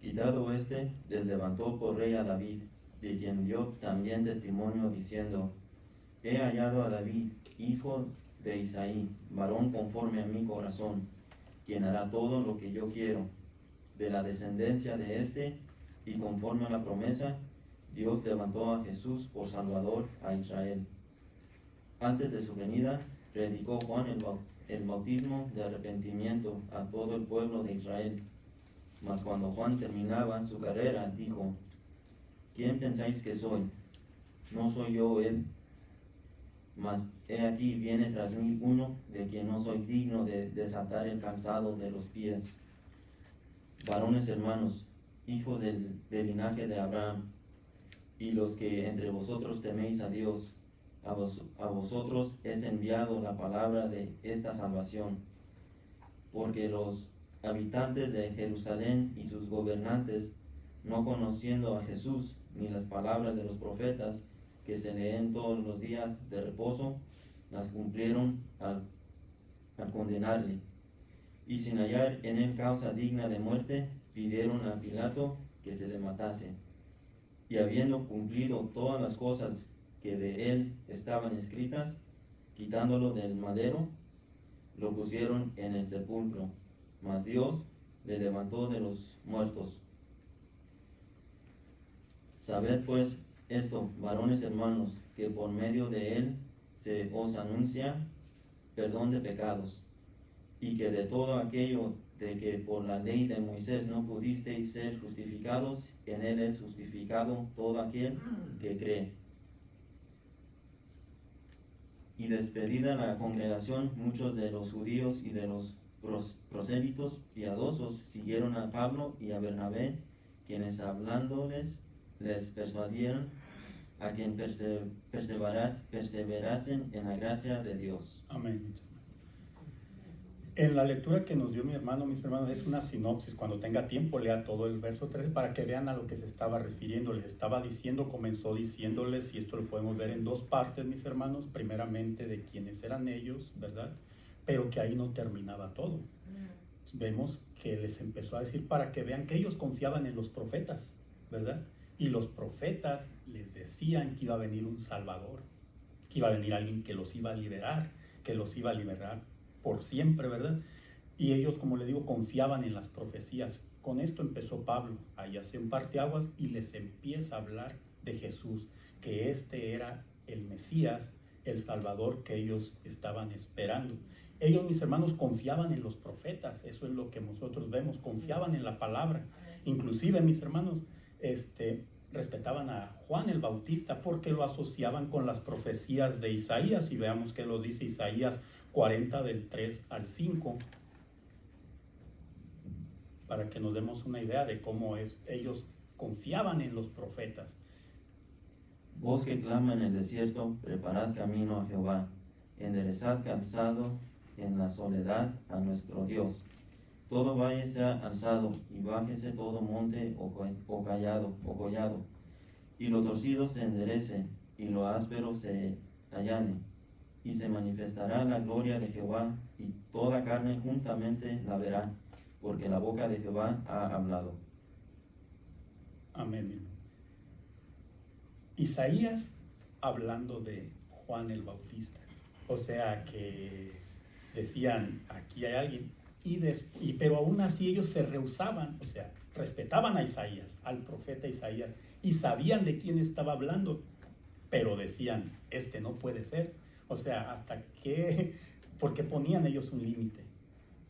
E: Quitado este, les levantó por rey a David, de quien dio también testimonio diciendo: he hallado a David, hijo de Isaí, varón conforme a mi corazón, quien hará todo lo que yo quiero. De la descendencia de este, y conforme a la promesa, Dios levantó a Jesús por Salvador a Israel. Antes de su venida, predicó Juan el bautismo de arrepentimiento a todo el pueblo de Israel. Mas cuando Juan terminaba su carrera, dijo: ¿quién pensáis que soy? No soy yo él, mas he aquí viene tras mí uno de quien no soy digno de desatar el calzado de los pies. Varones hermanos, hijos del linaje de Abraham, y los que entre vosotros teméis a Dios, a vosotros es enviado la palabra de esta salvación, porque los habitantes de Jerusalén y sus gobernantes, no conociendo a Jesús ni las palabras de los profetas que se leen todos los días de reposo, las cumplieron al condenarle, y sin hallar en él causa digna de muerte, pidieron a Pilato que se le matase. Y habiendo cumplido todas las cosas que de él estaban escritas, quitándolo del madero, lo pusieron en el sepulcro, mas Dios le levantó de los muertos. Sabed pues esto, varones hermanos, que por medio de él se os anuncia perdón de pecados, y que de todo aquello de que por la ley de Moisés no pudisteis ser justificados, en él es justificado todo aquel que cree. Y despedida la congregación, muchos de los judíos y de los prosélitos piadosos siguieron a Pablo y a Bernabé, quienes hablándoles les persuadieron a quien perseverasen en la gracia de Dios.
D: Amén. En la lectura que nos dio mi hermano, mis hermanos, es una sinopsis. Cuando tenga tiempo, lea todo el verso 13 para que vean a lo que se estaba refiriendo. Les estaba diciendo, comenzó diciéndoles, y esto lo podemos ver en dos partes, mis hermanos, primeramente de quiénes eran ellos, ¿verdad? Pero que ahí no terminaba todo. Vemos que les empezó a decir para que vean que ellos confiaban en los profetas, ¿verdad? Y los profetas les decían que iba a venir un Salvador, que iba a venir alguien que los iba a liberar, que los iba a liberar por siempre, ¿verdad? Y ellos, como les digo, confiaban en las profecías. Con esto empezó Pablo, ahí hace un parteaguas y les empieza a hablar de Jesús, que este era el Mesías, el Salvador que ellos estaban esperando. Ellos, mis hermanos, confiaban en los profetas, eso es lo que nosotros vemos, confiaban en la palabra. Inclusive, mis hermanos, respetaban a Juan el Bautista porque lo asociaban con las profecías de Isaías, y veamos que lo dice Isaías 40 del 3 al 5, para que nos demos una idea de cómo ellos confiaban en los profetas.
E: Voz que clama en el desierto, preparad camino a Jehová, enderezad calzado en la soledad a nuestro Dios. Todo valle sea alzado, y bájese todo monte o collado, y lo torcido se enderece, y lo áspero se allane, y se manifestará la gloria de Jehová, y toda carne juntamente la verá, porque la boca de Jehová ha hablado.
D: Amén, mi hermano. Isaías hablando de Juan el Bautista. O sea que decían, aquí hay alguien, pero aún así ellos se rehusaban, o sea, respetaban a Isaías, al profeta Isaías, y sabían de quién estaba hablando, pero decían, este no puede ser. O sea, hasta qué, porque ponían ellos un límite,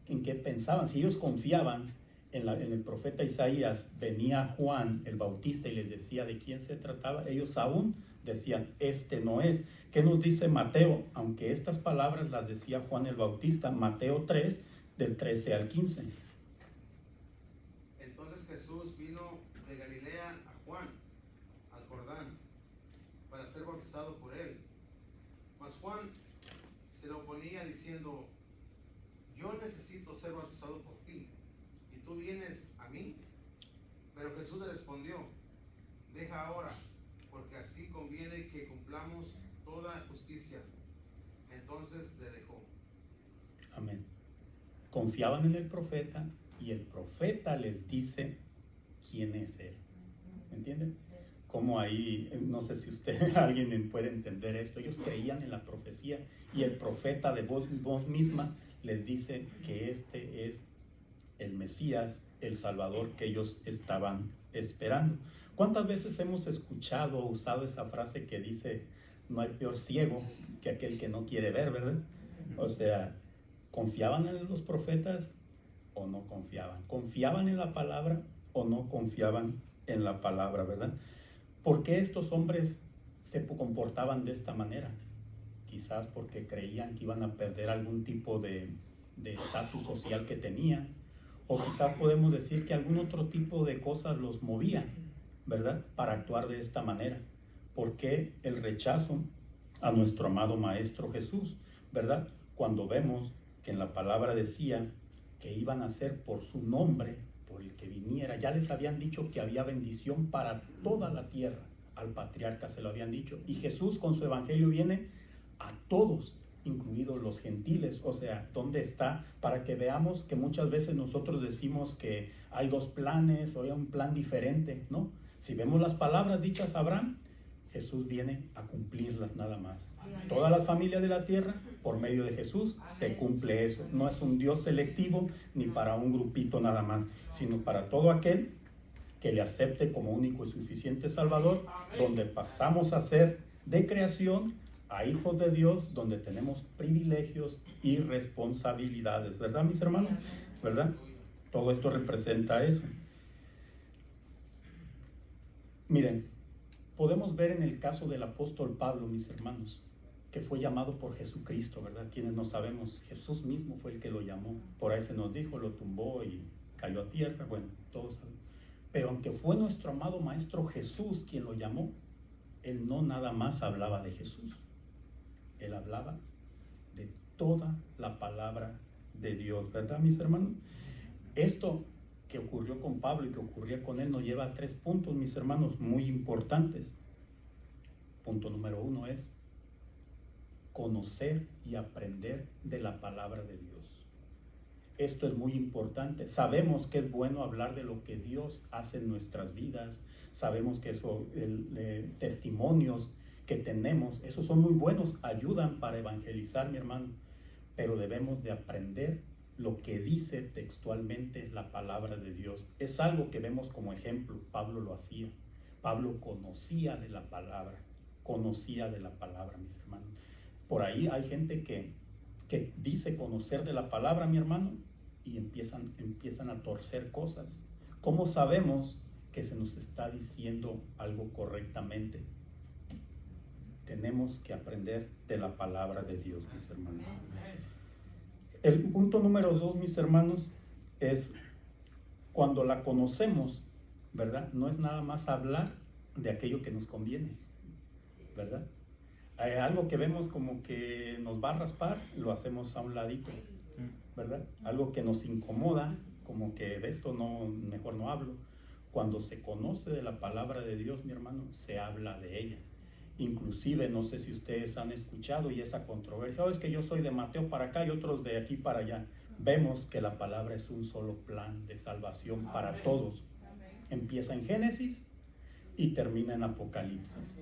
D: en qué pensaban. Si ellos confiaban en el profeta Isaías, venía Juan el Bautista y les decía de quién se trataba, ellos aún decían, este no es. ¿Qué nos dice Mateo? Aunque estas palabras las decía Juan el Bautista, Mateo 3, del 13 al 15.
F: Entonces Jesús vino de Galilea a Juan, al Jordán, para ser bautizado por él. Mas Juan se lo oponía diciendo, yo necesito ser bautizado por ti, y tú vienes a mí. Pero Jesús le respondió, deja ahora, porque así conviene que cumplamos toda justicia. Entonces le dejó.
D: Amén. Confiaban en el profeta y el profeta les dice quién es él. ¿Me entienden? Como ahí, no sé si usted, alguien puede entender esto. Ellos creían en la profecía y el profeta de voz misma les dice que este es el Mesías, el Salvador que ellos estaban esperando. ¿Cuántas veces hemos escuchado o usado esa frase que dice, no hay peor ciego que aquel que no quiere ver, ¿verdad? O sea, ¿confiaban en los profetas o no confiaban? ¿Confiaban en la palabra o no confiaban en la palabra, verdad? ¿Por qué estos hombres se comportaban de esta manera? Quizás porque creían que iban a perder algún tipo de estatus social que tenían, o quizás podemos decir que algún otro tipo de cosas los movían, ¿verdad? Para actuar de esta manera. ¿Por qué el rechazo a nuestro amado Maestro Jesús, ¿verdad? Cuando vemos que en la palabra decía que iban a ser por su nombre, por el que viniera. Ya les habían dicho que había bendición para toda la tierra. Al patriarca se lo habían dicho. Y Jesús con su evangelio viene a todos, incluidos los gentiles. O sea, ¿dónde está? Para que veamos que muchas veces nosotros decimos que hay dos planes o hay un plan diferente, ¿no? Si vemos las palabras dichas a Abraham, Jesús viene a cumplirlas nada más. Todas las familias de la tierra, por medio de Jesús, se cumple eso. No es un Dios selectivo ni para un grupito nada más, sino para todo aquel que le acepte como único y suficiente Salvador, donde pasamos a ser de creación a hijos de Dios, donde tenemos privilegios y responsabilidades. ¿Verdad, mis hermanos? ¿Verdad? Todo esto representa eso. Miren, podemos ver en el caso del apóstol Pablo, mis hermanos, que fue llamado por Jesucristo, ¿verdad? Quienes no sabemos, Jesús mismo fue el que lo llamó. Por ahí se nos dijo, lo tumbó y cayó a tierra. Bueno, todos saben. Pero aunque fue nuestro amado Maestro Jesús quien lo llamó, él no nada más hablaba de Jesús. Él hablaba de toda la palabra de Dios, ¿verdad, mis hermanos? Esto que ocurrió con Pablo y que ocurría con él nos lleva a 3 puntos, mis hermanos, muy importantes. Punto número 1 es conocer y aprender de la palabra de Dios. Esto es muy importante. Sabemos que es bueno hablar de lo que Dios hace en nuestras vidas. Sabemos que eso, testimonios que tenemos, esos son muy buenos, ayudan para evangelizar, mi hermano. Pero debemos de aprender lo que dice textualmente la palabra de Dios. Es algo que vemos como ejemplo. Pablo lo hacía. Pablo conocía de la palabra, mis hermanos. Por ahí hay gente que dice conocer de la palabra, mi hermano, y empiezan a torcer cosas. ¿Cómo sabemos que se nos está diciendo algo correctamente? Tenemos que aprender de la palabra de Dios, mis hermanos. El punto número 2, mis hermanos, es cuando la conocemos, ¿verdad? No es nada más hablar de aquello que nos conviene, ¿verdad? Hay algo que vemos como que nos va a raspar, lo hacemos a un ladito, ¿verdad? Algo que nos incomoda, como que de esto mejor no hablo. Cuando se conoce de la palabra de Dios, mi hermano, se habla de ella. Inclusive, no sé si ustedes han escuchado y esa controversia, es que yo soy de Mateo para acá y otros de aquí para allá. Vemos que la palabra es un solo plan de salvación para todos. Empieza en Génesis y termina en Apocalipsis.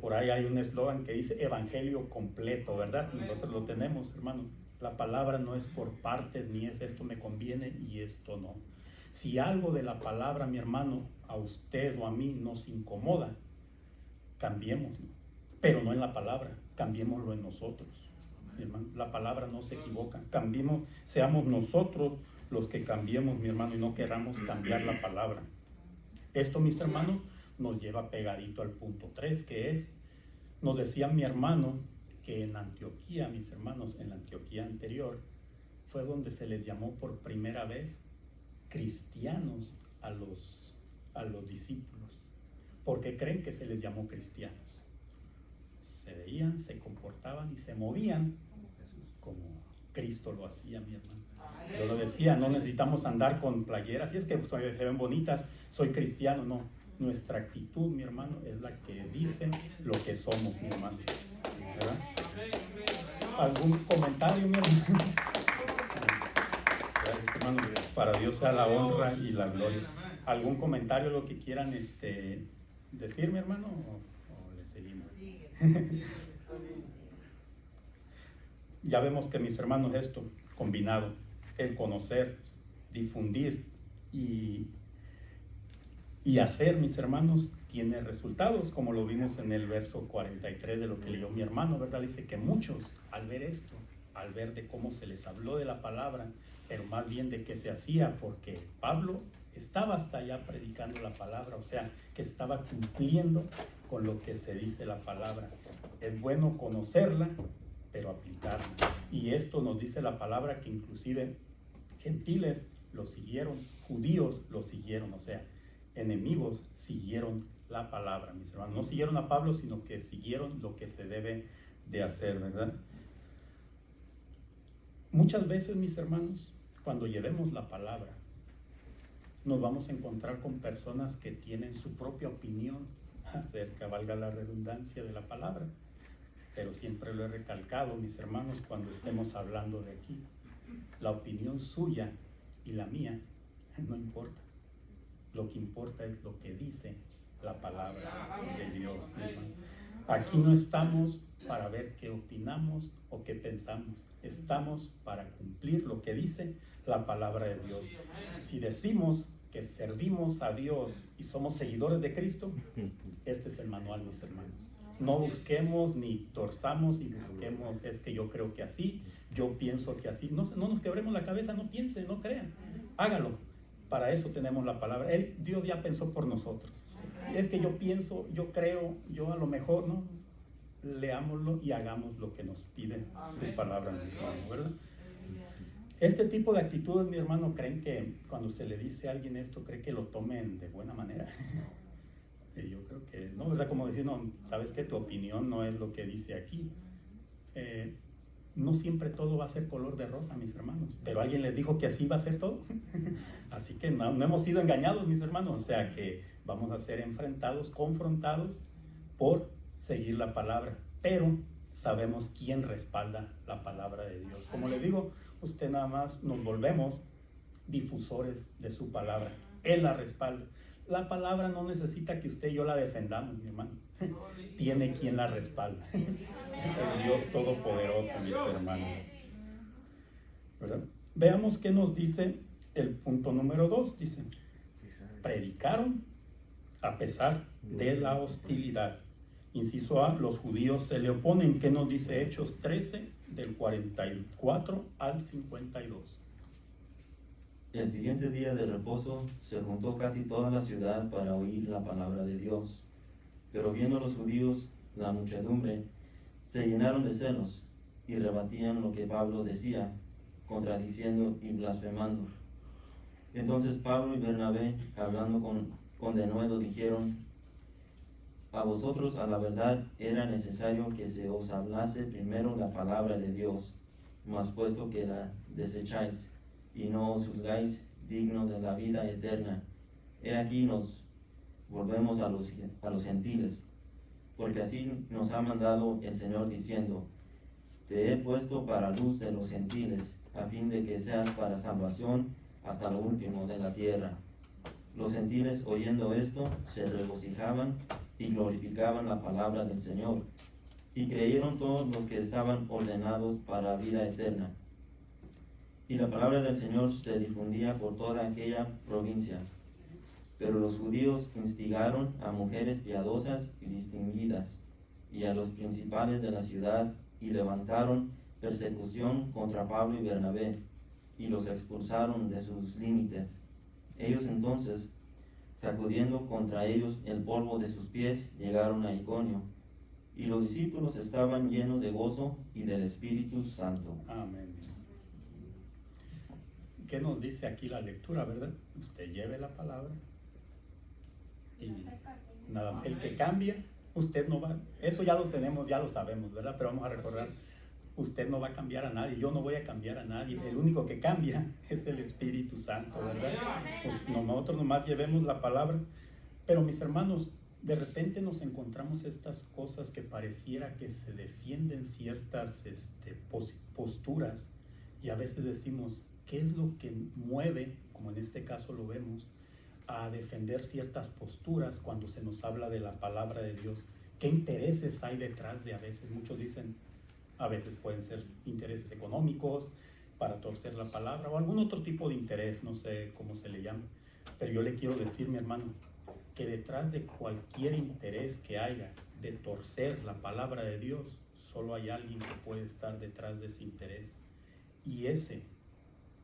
D: Por ahí hay un eslogan que dice evangelio completo, ¿verdad? Nosotros lo tenemos, hermanos. La palabra no es por partes, ni es esto me conviene y esto no. Si algo de la palabra, mi hermano, a usted o a mí nos incomoda, cambiémoslo, pero no en la palabra, cambiémoslo en nosotros. Mi hermano, la palabra no se equivoca. Cambiemos, seamos nosotros los que cambiemos, mi hermano, y no queramos cambiar la palabra. Esto, mis hermanos, nos lleva pegadito al punto 3, que es, nos decía mi hermano que en Antioquía, mis hermanos, en la Antioquía anterior, fue donde se les llamó por primera vez cristianos a los discípulos. ¿Por qué creen que se les llamó cristianos? Se veían, se comportaban y se movían como Cristo lo hacía, mi hermano. Yo lo decía, no necesitamos andar con playeras, y es que se ven bonitas, soy cristiano, no. Nuestra actitud, mi hermano, es la que dice lo que somos, mi hermano. ¿Verdad? ¿Algún comentario, mi hermano? Gracias, hermano. Para Dios sea la honra y la gloria. ¿Algún comentario, lo que quieran decir, mi hermano? ¿O le seguimos? Ya vemos que, mis hermanos, esto combinado, el conocer, difundir y hacer, mis hermanos, tiene resultados, como lo vimos en el verso 43 de lo que leyó mi hermano, ¿verdad? Dice que muchos, al ver esto, al ver de cómo se les habló de la palabra, pero más bien de qué se hacía, porque Pablo estaba hasta allá predicando la palabra, o sea, que estaba cumpliendo con lo que se dice la palabra. Es bueno conocerla, pero aplicarla. Y esto nos dice la palabra que inclusive gentiles lo siguieron, judíos lo siguieron, o sea, enemigos siguieron la palabra, mis hermanos. No siguieron a Pablo, sino que siguieron lo que se debe de hacer, ¿verdad? Muchas veces, mis hermanos, cuando llevemos la palabra, nos vamos a encontrar con personas que tienen su propia opinión acerca, valga la redundancia, de la palabra. Pero siempre lo he recalcado, mis hermanos, cuando estemos hablando de aquí, la opinión suya y la mía no importa. Lo que importa es lo que dice la palabra de Dios, mi hermano. Aquí no estamos para ver qué opinamos o qué pensamos. Estamos para cumplir lo que dice la palabra de Dios. Si decimos que servimos a Dios y somos seguidores de Cristo, este es el manual, mis hermanos. No busquemos ni torzamos y busquemos, es que yo creo que así, yo pienso que así. No nos quebremos la cabeza, no piensen, no crean. Hágalo. Para eso tenemos la palabra. Dios ya pensó por nosotros. Es que yo pienso, yo creo, yo a lo mejor, no. Leámoslo y hagamos lo que nos pide su palabra, mi hermano, ¿verdad? Este tipo de actitudes, mi hermano, creen que cuando se le dice a alguien esto, cree que lo tomen de buena manera. Yo creo que no, ¿verdad? Como decir, no, ¿sabes qué? Tu opinión no es lo que dice aquí. No siempre todo va a ser color de rosa, mis hermanos, pero alguien les dijo que así va a ser todo. Así que no hemos sido engañados, mis hermanos, o sea que vamos a ser enfrentados, confrontados por seguir la palabra, pero sabemos quién respalda la palabra de Dios. Como le digo, usted nada más nos volvemos difusores de su palabra. Él la respalda. La palabra no necesita que usted y yo la defendamos, mi hermano. Tiene quien la respalda. El Dios Todopoderoso, mis hermanos. ¿Verdad? Veamos qué nos dice el punto número 2. Dice, predicaron a pesar de la hostilidad. Inciso A, los judíos se le oponen. ¿Qué nos dice Hechos 13, del 44 al 52?
E: El siguiente día de reposo se juntó casi toda la ciudad para oír la palabra de Dios. Pero viendo los judíos la muchedumbre, se llenaron de celos y rebatían lo que Pablo decía, contradiciendo y blasfemando. Entonces Pablo y Bernabé, hablando con denuedo, dijeron: a vosotros a la verdad era necesario que se os hablase primero la palabra de Dios, mas puesto que la desecháis y no os juzgáis dignos de la vida eterna, he aquí nos volvemos a los gentiles. porque así nos ha mandado el Señor diciendo, te he puesto para luz de los gentiles, a fin de que seas para salvación hasta lo último de la tierra. Los gentiles, oyendo esto, se regocijaban y glorificaban la palabra del Señor, y creyeron todos los que estaban ordenados para vida eterna. Y la palabra del Señor se difundía por toda aquella provincia. Pero los judíos instigaron a mujeres piadosas y distinguidas, y a los principales de la ciudad, y levantaron persecución contra Pablo y Bernabé, y los expulsaron de sus límites. Ellos entonces, sacudiendo contra ellos el polvo de sus pies, llegaron a Iconio, y los discípulos estaban llenos de gozo y del Espíritu Santo.
D: Amén. ¿Qué nos dice aquí la lectura, verdad? Usted lleve la palabra y nada, el que cambia, usted no va, eso ya lo tenemos, ya lo sabemos, ¿verdad? Pero vamos a recordar, usted no va a cambiar a nadie, yo no voy a cambiar a nadie, el único que cambia es el Espíritu Santo, ¿verdad? Pues nosotros nomás llevemos la palabra, pero mis hermanos, de repente nos encontramos estas cosas que pareciera que se defienden ciertas posturas, y a veces decimos, ¿qué es lo que mueve, como en este caso lo vemos, a defender ciertas posturas cuando se nos habla de la palabra de Dios? ¿Qué intereses hay detrás de a veces? Muchos dicen, a veces pueden ser intereses económicos para torcer la palabra o algún otro tipo de interés, no sé cómo se le llama. Pero yo le quiero decir, mi hermano, que detrás de cualquier interés que haya de torcer la palabra de Dios, solo hay alguien que puede estar detrás de ese interés. Y ese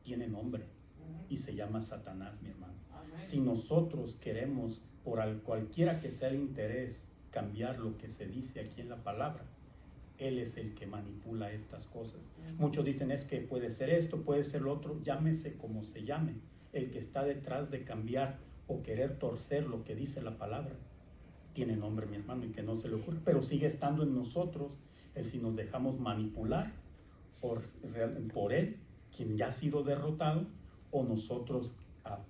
D: tiene nombre y se llama Satanás, mi hermano. Si nosotros queremos, por cualquiera que sea el interés, cambiar lo que se dice aquí en la palabra, él es el que manipula estas cosas. Muchos dicen, es que puede ser esto, puede ser lo otro, llámese como se llame. El que está detrás de cambiar o querer torcer lo que dice la palabra, tiene nombre, mi hermano, y que no se le ocurre, pero sigue estando en nosotros el si nos dejamos manipular por él, quien ya ha sido derrotado, o nosotros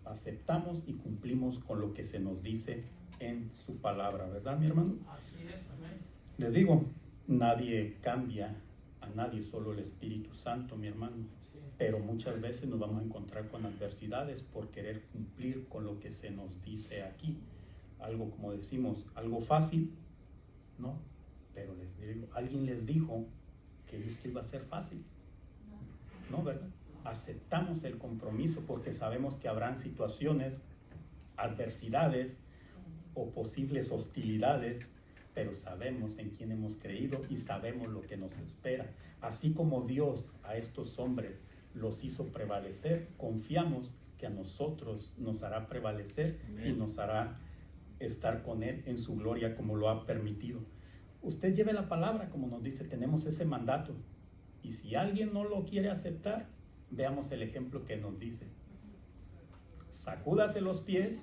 D: aceptamos y cumplimos con lo que se nos dice en su palabra, ¿verdad, mi hermano?
C: Así es, amén.
D: Les digo, nadie cambia a nadie, solo el Espíritu Santo, mi hermano. Pero muchas veces nos vamos a encontrar con adversidades por querer cumplir con lo que se nos dice aquí. Algo, como decimos, algo fácil, ¿no? Pero les digo, alguien les dijo que esto iba a ser fácil, ¿no? ¿Verdad? Aceptamos el compromiso porque sabemos que habrán situaciones, adversidades o posibles hostilidades, pero sabemos en quién hemos creído y sabemos lo que nos espera. Así como Dios a estos hombres los hizo prevalecer, confiamos que a nosotros nos hará prevalecer. Amén. Y nos hará estar con Él en su gloria como lo ha permitido. Usted lleve la palabra, como nos dice, tenemos ese mandato. Y si alguien no lo quiere aceptar, veamos el ejemplo que nos dice. Sacúdase los pies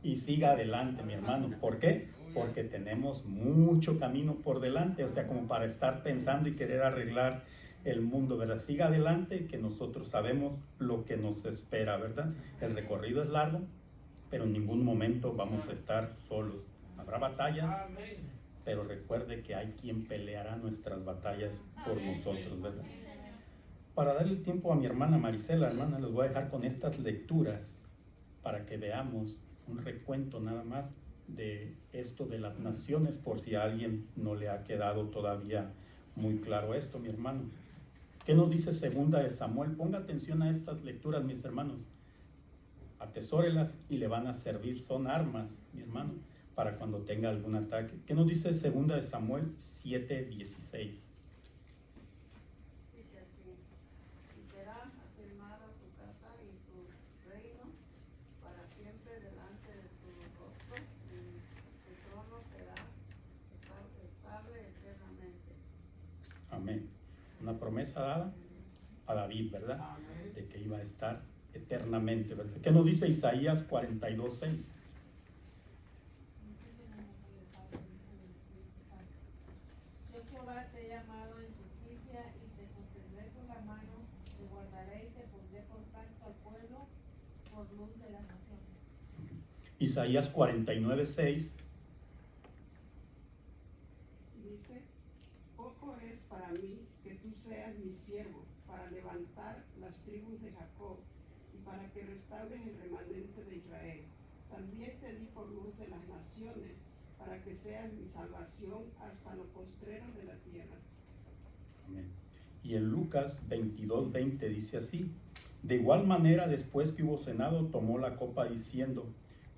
D: y siga adelante, mi hermano. ¿Por qué? Porque tenemos mucho camino por delante, o sea, como para estar pensando y querer arreglar el mundo, ¿verdad? Siga adelante, que nosotros sabemos lo que nos espera, ¿verdad? El recorrido es largo, pero en ningún momento vamos a estar solos. Habrá batallas, pero recuerde que hay quien peleará nuestras batallas por nosotros, ¿verdad? Para darle tiempo a mi hermana Marisela, hermana, les voy a dejar con estas lecturas para que veamos un recuento nada más de esto de las naciones, por si a alguien no le ha quedado todavía muy claro esto, mi hermano. ¿Qué nos dice segunda de Samuel? Ponga atención a estas lecturas, mis hermanos. Atesórelas y le van a servir, son armas, mi hermano, para cuando tenga algún ataque. ¿Qué nos dice segunda de Samuel 7:16? Amén. Una promesa dada a David, ¿verdad? De que iba a estar eternamente, ¿verdad? ¿Qué nos dice Isaías 42:6?
G: Yo Jehová te he llamado en justicia y te sostendré con la mano, te guardaré y te pondré por tanto al pueblo, por luz de las naciones.
D: Isaías 49:6.
H: seas mi siervo, para levantar las tribus de Jacob, y para que restaures el remanente de Israel. También te di por luz de las naciones, para que seas mi salvación hasta lo postrero de la tierra.
D: Amén. Y en Lucas 22:20 dice así: de igual manera, después que hubo cenado, tomó la copa diciendo: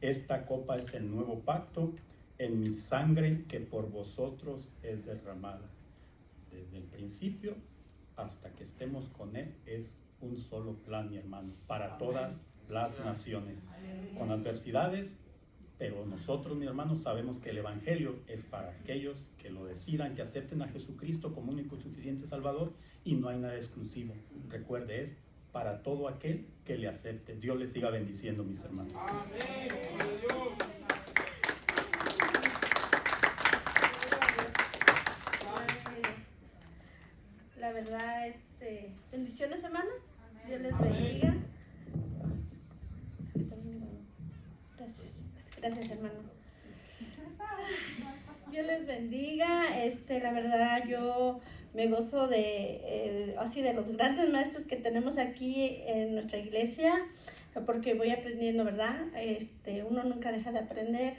D: esta copa es el nuevo pacto en mi sangre, que por vosotros es derramada. Desde el principio hasta que estemos con Él es un solo plan, mi hermano, para todas las naciones, con adversidades, pero nosotros, mi hermano, sabemos que el Evangelio es para aquellos que lo decidan, que acepten a Jesucristo como único y suficiente Salvador, y no hay nada exclusivo. Recuerde, es para todo aquel que le acepte. Dios les siga bendiciendo, mis hermanos.
C: Amén. Gloria a Dios.
I: La verdad, bendiciones, hermanos. Dios les bendiga. Gracias, hermano. Dios les bendiga. La verdad, yo me gozo así de los grandes maestros que tenemos aquí en nuestra iglesia, porque voy aprendiendo, ¿verdad? Uno nunca deja de aprender,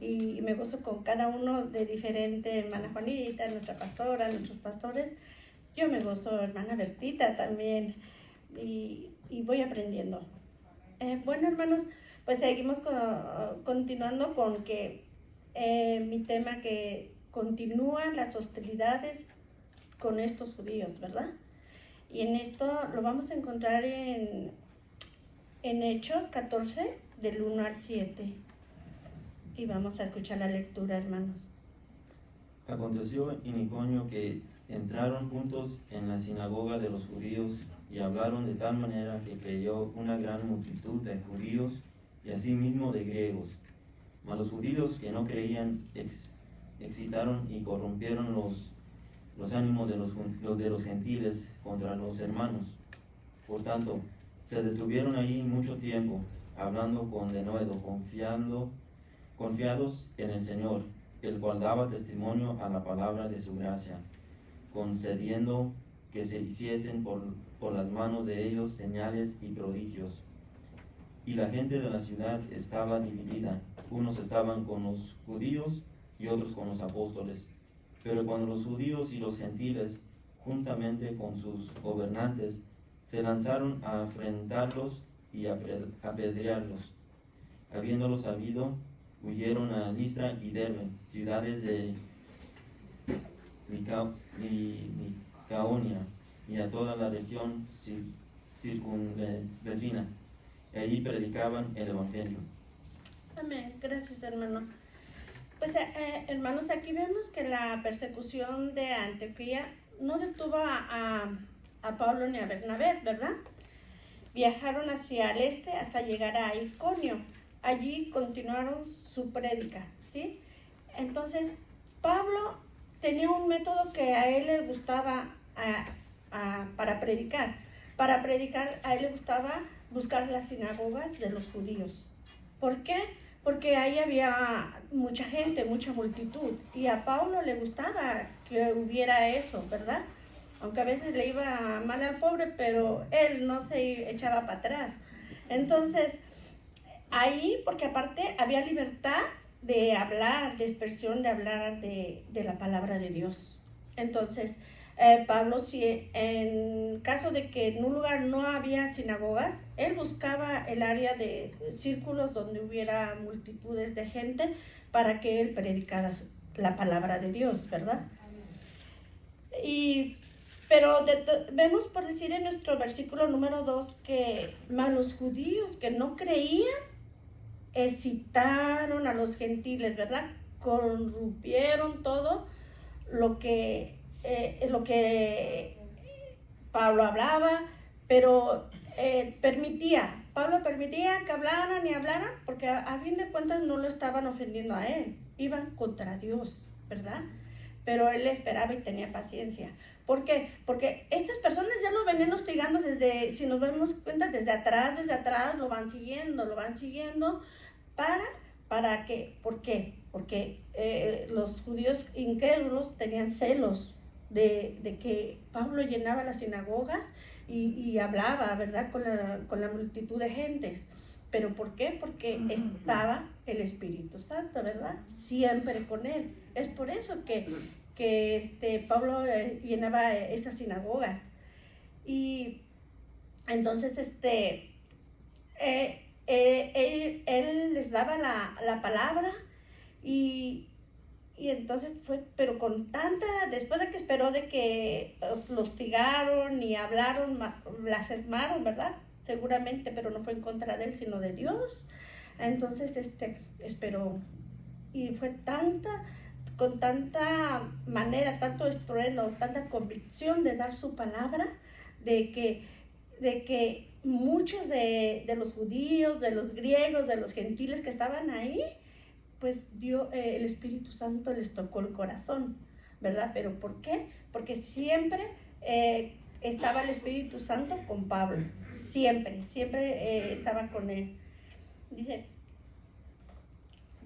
I: y me gozo con cada uno de diferente, hermana Juanita, nuestra pastora, nuestros pastores. Yo me gozo, hermana Bertita también, y voy aprendiendo. Bueno, hermanos, pues seguimos continuando con mi tema, que continúan las hostilidades con estos judíos, ¿verdad? Y en esto lo vamos a encontrar en Hechos 14, del 1 al 7. Y vamos a escuchar la lectura, hermanos.
E: Aconteció en Iconio que entraron juntos en la sinagoga de los judíos y hablaron de tal manera que creyó una gran multitud de judíos y asimismo de griegos. Mas los judíos que no creían excitaron y corrompieron los ánimos de los gentiles contra los hermanos. Por tanto, se detuvieron allí mucho tiempo, hablando con denuedo, confiados en el Señor, el cual daba testimonio a la palabra de su gracia, concediendo que se hiciesen por las manos de ellos señales y prodigios. Y la gente de la ciudad estaba dividida, unos estaban con los judíos y otros con los apóstoles. Pero cuando los judíos y los gentiles, juntamente con sus gobernantes, se lanzaron a afrentarlos y a apedrearlos, habiéndolo sabido, huyeron a Listra y Derbe, ciudades de Licaonia, y a toda la región circunvecina. Allí predicaban el Evangelio.
I: Amén. Gracias, hermano. Pues, hermanos, aquí vemos que la persecución de Antioquía no detuvo a Pablo ni a Bernabé, ¿verdad? Viajaron hacia el este hasta llegar a Iconio. Allí continuaron su prédica, ¿sí? Entonces, Pablo tenía un método que a él le gustaba para predicar. Para predicar, a él le gustaba buscar las sinagogas de los judíos. ¿Por qué? Porque ahí había mucha gente, mucha multitud, y a Pablo le gustaba que hubiera eso, ¿verdad? Aunque a veces le iba mal al pobre, pero él no se echaba para atrás. Entonces, ahí, porque aparte había libertad de hablar, de expresión, de hablar de la palabra de Dios. Entonces, Pablo, si en caso de que en un lugar no había sinagogas, él buscaba el área de círculos donde hubiera multitudes de gente para que él predicara la palabra de Dios, ¿verdad? Pero vemos, por decir en nuestro versículo número 2, que más los judíos que no creían excitaron a los gentiles, ¿verdad? Corrompieron todo lo que Pablo hablaba, pero Pablo permitía que hablaran y hablaran, porque a fin de cuentas no lo estaban ofendiendo a él, iban contra Dios, ¿verdad? Pero él esperaba y tenía paciencia. ¿Por qué? Porque estas personas ya lo venían hostigando desde, si nos damos cuenta, desde atrás, lo van siguiendo, ¿para qué? ¿Por qué? Porque los judíos incrédulos tenían celos de que Pablo llenaba las sinagogas y hablaba, ¿verdad?, con la multitud de gentes. ¿Pero por qué? Porque estaba el Espíritu Santo, ¿verdad? Siempre con él. Es por eso que Pablo llenaba esas sinagogas. Y entonces él les daba la palabra y entonces fue, pero con tanta, después de que esperó de que lo hostigaron y hablaron, blasfemaron, ¿verdad? Seguramente, pero no fue en contra de él, sino de Dios. Entonces, esperó. Y fue con tanta manera, tanto estruendo, tanta convicción de dar su palabra, de que muchos de los judíos, de los griegos, de los gentiles que estaban ahí, pues el Espíritu Santo les tocó el corazón, ¿verdad? ¿Pero por qué? Porque siempre estaba el Espíritu Santo con Pablo, siempre estaba con él. Dice,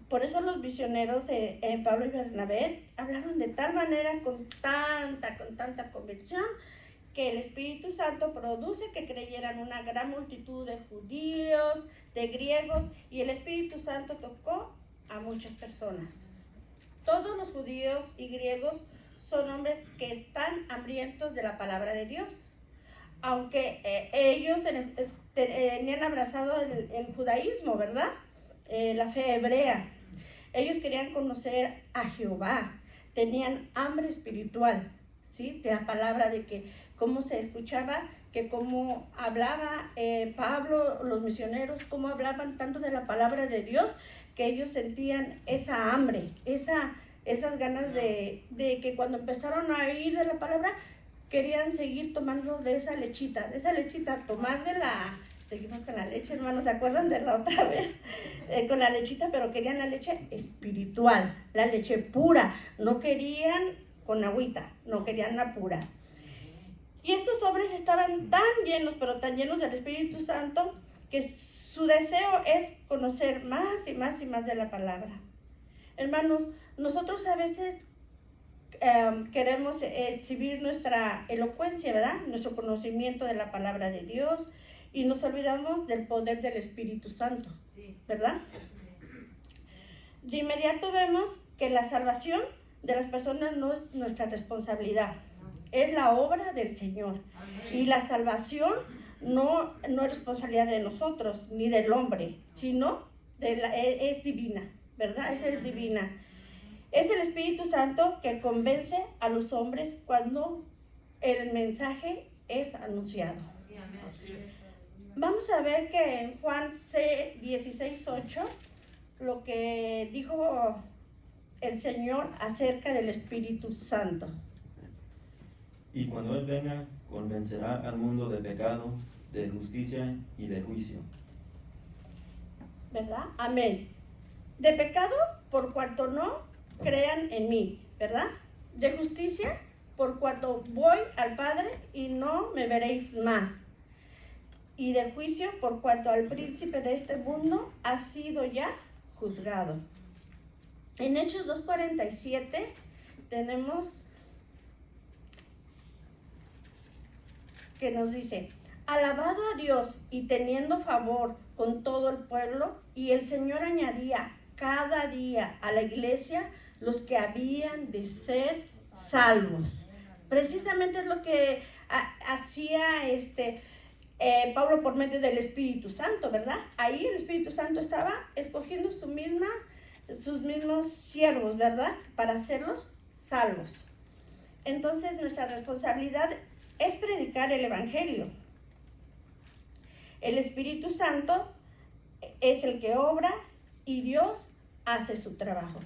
I: por eso los misioneros Pablo y Bernabé hablaron de tal manera, con tanta convicción, que el Espíritu Santo produce que creyeran una gran multitud de judíos, de griegos, y el Espíritu Santo tocó a muchas personas. Todos los judíos y griegos son hombres que están hambrientos de la palabra de Dios. Aunque ellos tenían abrazado el judaísmo, ¿verdad? La fe hebrea. Ellos querían conocer a Jehová. Tenían hambre espiritual, ¿sí? De la palabra, de que cómo se escuchaba, que cómo hablaba Pablo, los misioneros, cómo hablaban tanto de la palabra de Dios, que ellos sentían esa hambre, esas ganas de que cuando empezaron a oír de la palabra, querían seguir tomando de esa lechita, tomar de la... Seguimos con la leche, hermanos, ¿se acuerdan de la otra vez? Con la lechita, pero querían la leche espiritual, la leche pura, no querían con agüita, no querían la pura. Y estos hombres estaban tan llenos, pero tan llenos del Espíritu Santo, que su deseo es conocer más y más y más de la palabra. Hermanos, nosotros a veces queremos exhibir nuestra elocuencia, ¿verdad? Nuestro conocimiento de la palabra de Dios, y nos olvidamos del poder del Espíritu Santo, ¿verdad? De inmediato vemos que la salvación de las personas no es nuestra responsabilidad, es la obra del Señor. Y la salvación no es responsabilidad de nosotros ni del hombre, sino es divina, ¿verdad? Esa es divina. Es el Espíritu Santo que convence a los hombres cuando el mensaje es anunciado. Vamos a ver que en Juan 16:8, lo que dijo el Señor acerca del Espíritu Santo.
E: Y cuando Él venga, convencerá al mundo de pecado, de justicia y de juicio.
I: ¿Verdad? Amén. De pecado, por cuanto no crean en mí, ¿verdad? De justicia, por cuanto voy al Padre y no me veréis más. Y de juicio, por cuanto al príncipe de este mundo ha sido ya juzgado. En Hechos 2:47 tenemos que nos dice: alabado a Dios y teniendo favor con todo el pueblo, y el Señor añadía cada día a la iglesia los que habían de ser salvos. Precisamente es lo que hacía Pablo por medio del Espíritu Santo, ¿verdad? Ahí el Espíritu Santo estaba escogiendo sus mismos siervos, ¿verdad? Para hacerlos salvos. Entonces nuestra responsabilidad es predicar el Evangelio. El Espíritu Santo es el que obra y Dios hace su trabajo.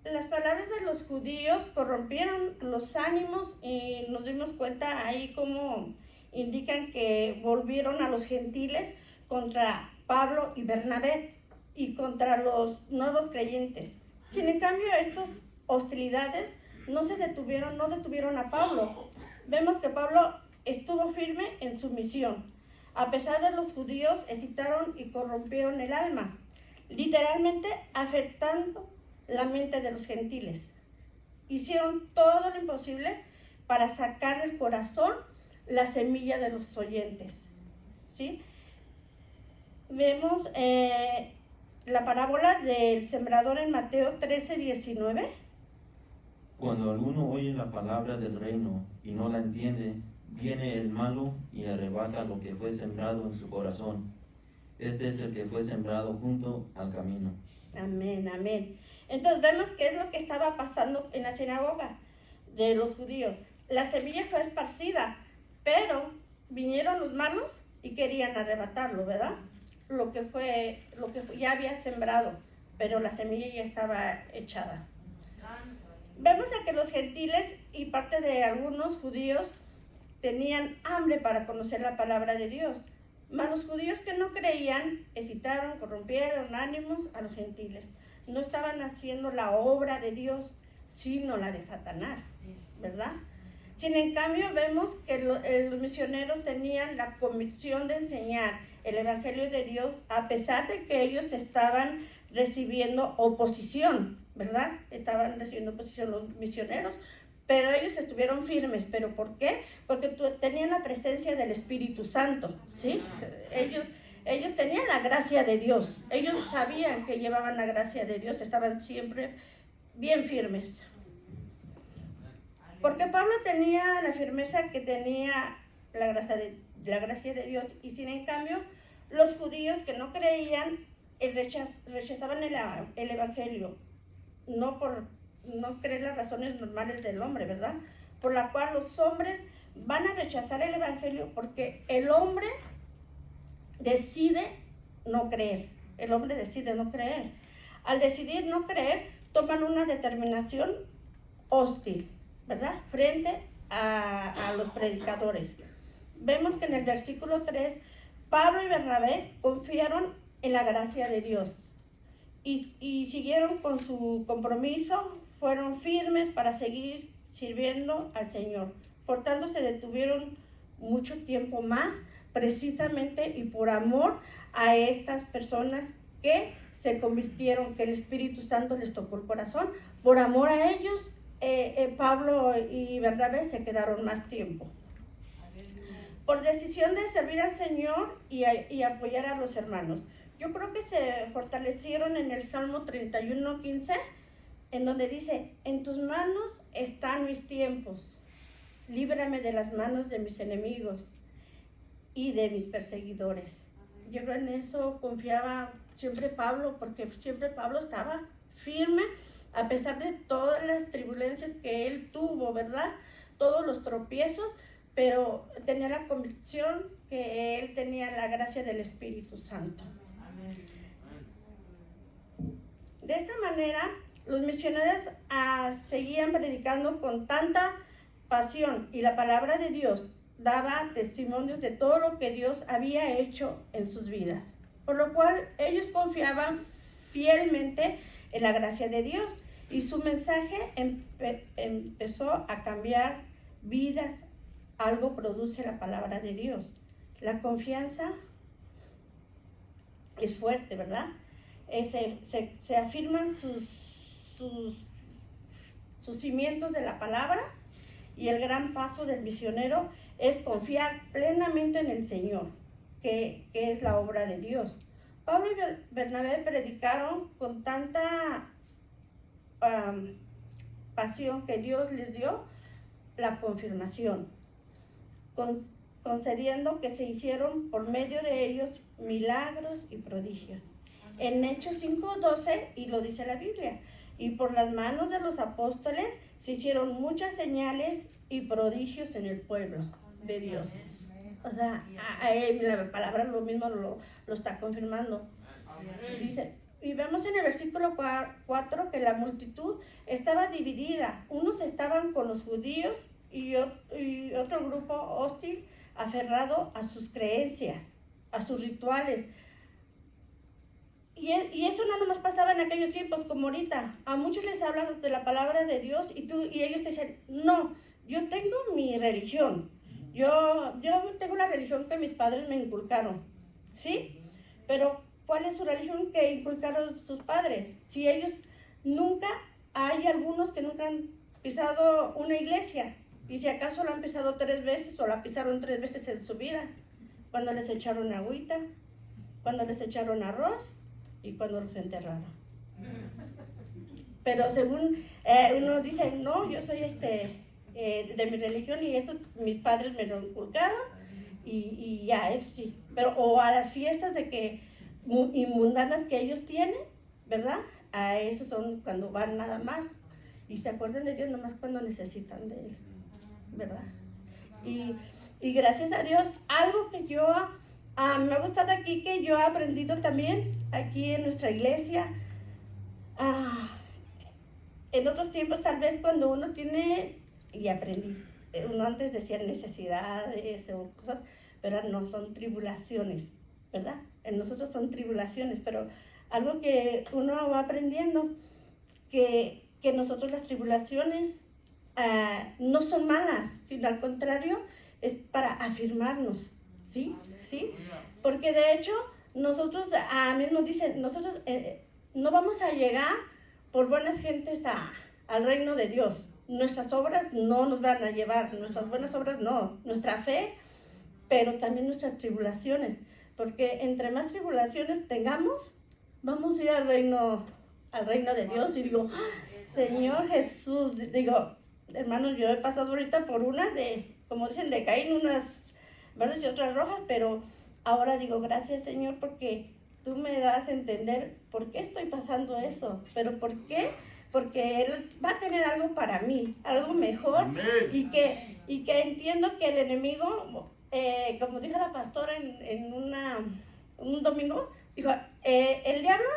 I: Las palabras de los judíos corrompieron los ánimos y nos dimos cuenta ahí cómo indican que volvieron a los gentiles contra Pablo y Bernabé y contra los nuevos creyentes. Sin en cambio, estas hostilidades no detuvieron a Pablo. Vemos que Pablo estuvo firme en su misión. A pesar de los judíos, excitaron y corrompieron el alma, literalmente afectando la mente de los gentiles. hicieron todo lo imposible para sacar del corazón la semilla de los oyentes, ¿sí? Vemos la parábola del sembrador en Mateo 13:19.
E: Cuando alguno oye la palabra del reino y no la entiende, viene el malo y arrebata lo que fue sembrado en su corazón. Este es el que fue sembrado junto al camino.
I: Amén, amén. Entonces vemos qué es lo que estaba pasando en la sinagoga de los judíos. La semilla fue esparcida, pero vinieron los malos y querían arrebatarlo, ¿verdad? Lo que ya había sembrado, pero la semilla ya estaba echada. Vemos a que los gentiles y parte de algunos judíos tenían hambre para conocer la palabra de Dios. Mas los judíos que no creían excitaron, corrompieron ánimos a los gentiles. No estaban haciendo la obra de Dios, sino la de Satanás, ¿verdad? Sin en cambio, vemos que los misioneros tenían la convicción de enseñar el Evangelio de Dios, a pesar de que ellos estaban recibiendo oposición, ¿verdad? Estaban recibiendo oposición los misioneros, pero ellos estuvieron firmes. ¿Pero por qué? Porque tenían la presencia del Espíritu Santo, ¿sí? Ellos tenían la gracia de Dios. Ellos sabían que llevaban la gracia de Dios, estaban siempre bien firmes. Porque Pablo tenía la firmeza que tenía la gracia de Dios, y sin en cambio, los judíos que no creían rechazaban el Evangelio, no por no creer las razones normales del hombre, ¿verdad? Por la cual los hombres van a rechazar el Evangelio porque el hombre decide no creer. El hombre decide no creer. Al decidir no creer, toman una determinación hostil, ¿verdad? Frente a los predicadores. Vemos que en el versículo 3, Pablo y Bernabé confiaron en la gracia de Dios y siguieron con su compromiso, fueron firmes para seguir sirviendo al Señor. Por tanto, se detuvieron mucho tiempo más, precisamente y por amor a estas personas que se convirtieron, que el Espíritu Santo les tocó el corazón. Por amor a ellos, Pablo y Bernabé se quedaron más tiempo. Por decisión de servir al Señor y apoyar a los hermanos. Yo creo que se fortalecieron en el Salmo 31:15, en donde dice: en tus manos están mis tiempos, líbrame de las manos de mis enemigos y de mis perseguidores. Yo creo en eso confiaba siempre Pablo, porque siempre Pablo estaba firme, a pesar de todas las turbulencias que él tuvo, ¿verdad? Todos los tropiezos, pero tenía la convicción que él tenía la gracia del Espíritu Santo. De esta manera, los misioneros seguían predicando con tanta pasión, y la palabra de Dios daba testimonios de todo lo que Dios había hecho en sus vidas, por lo cual ellos confiaban fielmente en la gracia de Dios, y su mensaje empezó a cambiar vidas. Algo produce la palabra de Dios. La confianza es fuerte, ¿verdad? Se afirman sus cimientos de la palabra, y el gran paso del misionero es confiar plenamente en el Señor, que es la obra de Dios. Pablo y Bernabé predicaron con tanta pasión que Dios les dio la confirmación, concediendo que se hicieron por medio de ellos milagros y prodigios. En Hechos 5:12, y lo dice la Biblia, y por las manos de los apóstoles se hicieron muchas señales y prodigios en el pueblo de Dios. O sea, la palabra lo mismo lo está confirmando. Dice, y vemos en el versículo 4 que la multitud estaba dividida. Unos estaban con los judíos y otro grupo hostil, aferrado a sus creencias, a sus rituales. Y eso no nomás pasaba en aquellos tiempos como ahorita. A muchos les hablan de la palabra de Dios y ellos te dicen: no, yo tengo mi religión. Yo tengo la religión que mis padres me inculcaron, ¿sí? Pero ¿cuál es su religión que inculcaron sus padres? Si ellos hay algunos que nunca pisado una iglesia, y si acaso la han pisado 3 veces o la pisaron 3 veces en su vida, cuando les echaron agüita, cuando les echaron arroz y cuando los enterraron. Pero según uno dice, no, yo soy de mi religión y eso mis padres me lo inculcaron y ya, eso sí. Pero, o a las fiestas mundanas que ellos tienen, ¿verdad? A eso son cuando van nada más y se acuerdan de Dios nomás cuando necesitan de Él, ¿verdad? Y gracias a Dios, algo que yo me ha gustado aquí, que yo he aprendido también aquí en nuestra iglesia, en otros tiempos tal vez cuando uno tiene, y aprendí, uno antes decía necesidades o cosas, pero no, son tribulaciones, ¿verdad? En nosotros son tribulaciones, pero algo que uno va aprendiendo, que nosotros las tribulaciones no son malas, sino al contrario, es para afirmarnos, ¿sí? ¿Sí? Porque de hecho, nosotros, a mí nos dicen, nosotros no vamos a llegar por buenas gentes al reino de Dios. Nuestras obras no nos van a llevar, nuestras buenas obras no, nuestra fe, pero también nuestras tribulaciones, porque entre más tribulaciones tengamos, vamos a ir al reino de Dios. Y digo, Señor Jesús, digo, hermanos, yo he pasado ahorita por unas como dicen, de Caín, unas verdes y otras rojas, pero ahora digo, gracias Señor, porque tú me das a entender por qué estoy pasando eso, pero ¿por qué? Porque Él va a tener algo para mí, algo mejor, y que entiendo que el enemigo, como dijo la pastora en un domingo, dijo, el diablo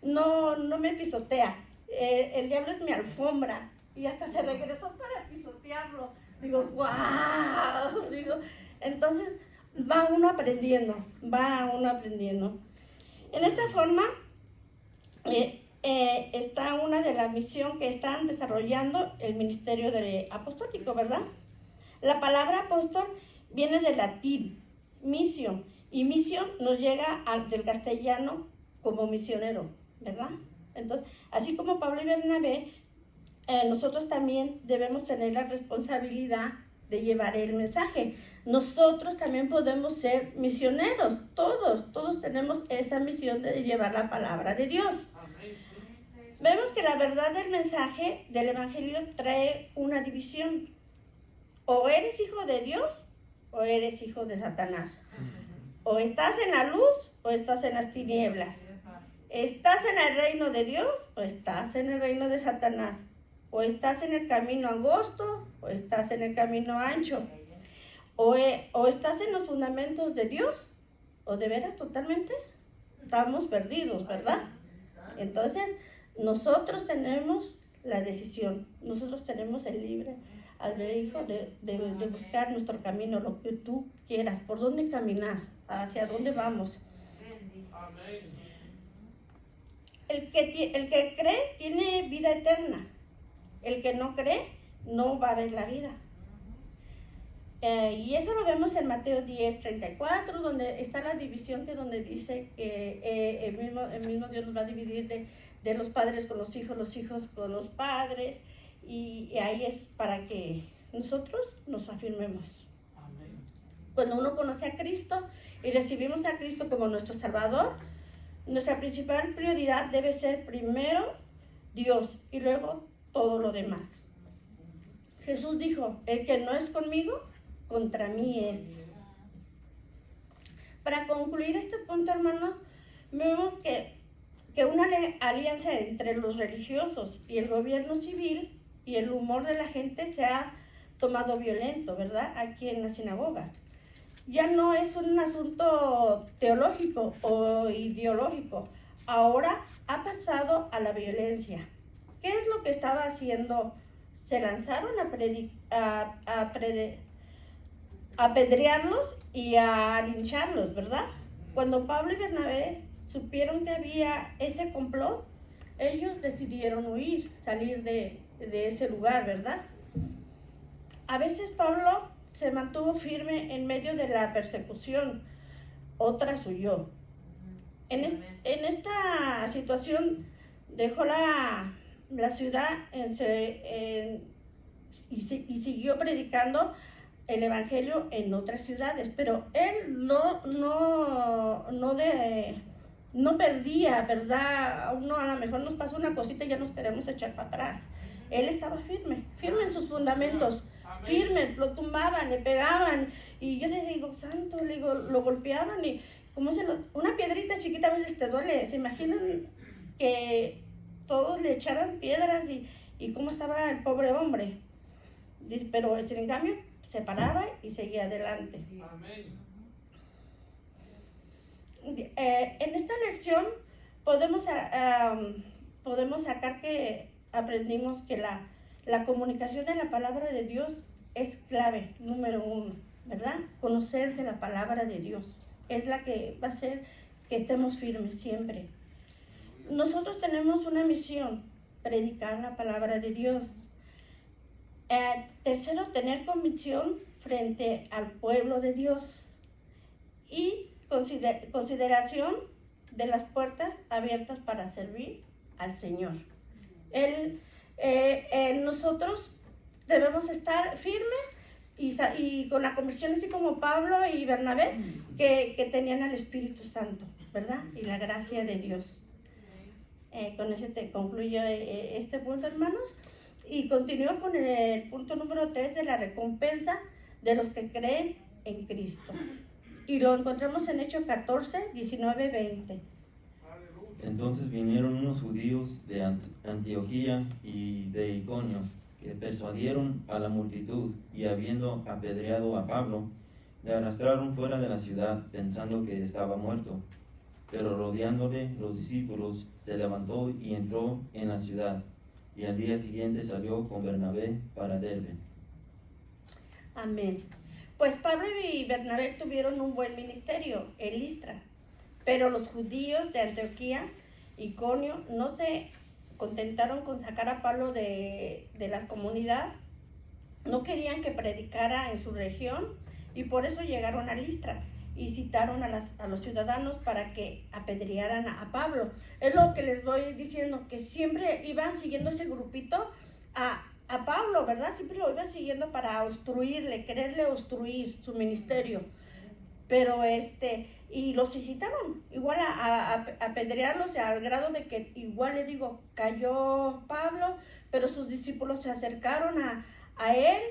I: no me pisotea, el diablo es mi alfombra, y hasta se regresó para pisotearlo. Digo, wow, entonces va uno aprendiendo. En esta forma está una de las misiones que están desarrollando el ministerio apostólico, ¿verdad? La palabra apóstol viene del latín, misión, y misión nos llega del castellano como misionero, ¿verdad? Entonces, así como Pablo y Bernabé, nosotros también debemos tener la responsabilidad de llevar el mensaje. Nosotros también podemos ser misioneros, todos tenemos esa misión de llevar la palabra de Dios. Vemos que la verdad del mensaje del Evangelio trae una división. O eres hijo de Dios o eres hijo de Satanás. O estás en la luz o estás en las tinieblas. Estás en el reino de Dios o estás en el reino de Satanás. O estás en el camino angosto o estás en el camino ancho. O estás en los fundamentos de Dios o de veras totalmente estamos perdidos, ¿verdad? Entonces, nosotros tenemos la decisión, nosotros tenemos el libre albedrío de buscar nuestro camino, lo que tú quieras, por dónde caminar, hacia dónde vamos. El que cree tiene vida eterna. El que no cree no va a ver la vida. Y eso lo vemos en Mateo 10:34, donde está la división, donde dice que el mismo Dios nos va a dividir de los padres con los hijos con los padres, y ahí es para que nosotros nos afirmemos. Amén. Cuando uno conoce a Cristo y recibimos a Cristo como nuestro Salvador, nuestra principal prioridad debe ser primero Dios y luego todo lo demás. Jesús dijo, el que no es conmigo, contra mí es. Para concluir este punto, hermanos, vemos que una alianza entre los religiosos y el gobierno civil y el humor de la gente se ha tomado violento, ¿verdad? Aquí en la sinagoga. Ya no es un asunto teológico o ideológico, ahora ha pasado a la violencia. ¿Qué es lo que estaba haciendo? Se lanzaron a apedrearlos y a lincharlos, ¿verdad? Cuando Pablo y Bernabé supieron que había ese complot, ellos decidieron huir, salir de ese lugar, ¿verdad? A veces Pablo se mantuvo firme en medio de la persecución, otras huyó. En esta situación dejó la ciudad y siguió predicando el evangelio en otras ciudades, pero él no perdía, ¿verdad? Uno a lo mejor nos pasa una cosita y ya nos queremos echar para atrás. Él estaba firme en sus fundamentos, firme, lo tumbaban, le pegaban, y yo le digo, santo, le digo, lo golpeaban, y como una piedrita chiquita a veces te duele. ¿Se imaginan que todos le echaran piedras y cómo estaba el pobre hombre? Pero en cambio se paraba y seguía adelante. En esta lección podemos sacar que aprendimos que la comunicación de la palabra de Dios es clave, número 1, ¿verdad? Conocer de la palabra de Dios es la que va a hacer que estemos firmes siempre. Nosotros tenemos una misión, predicar la palabra de Dios. Tercero, tener convicción frente al pueblo de Dios. Y consideración de las puertas abiertas para servir al Señor. Nosotros debemos estar firmes y con la conversión, así como Pablo y Bernabé, que tenían al Espíritu Santo, ¿verdad? Y la gracia de Dios. Con ese concluyo este punto, hermanos, y continúo con el punto número 3 de la recompensa de los que creen en Cristo. Y lo encontramos en Hechos 14, 19, 20.
E: Entonces vinieron unos judíos de Antioquía y de Iconio, que persuadieron a la multitud, y habiendo apedreado a Pablo, le arrastraron fuera de la ciudad, pensando que estaba muerto. Pero rodeándole los discípulos, se levantó y entró en la ciudad, y al día siguiente salió con Bernabé para Derbe.
I: Amén. Pues Pablo y Bernabé tuvieron un buen ministerio en Listra, pero los judíos de Antioquía y Iconio no se contentaron con sacar a Pablo de la comunidad, no querían que predicara en su región, y por eso llegaron a Listra y citaron a los ciudadanos para que apedrearan a Pablo. Es lo que les voy diciendo, que siempre iban siguiendo ese grupito a Pablo, ¿verdad? Siempre lo iban siguiendo para obstruirle, quererle obstruir su ministerio. Pero y los citaron igual a apedrearlos, al grado de que igual le digo, cayó Pablo, pero sus discípulos se acercaron a él,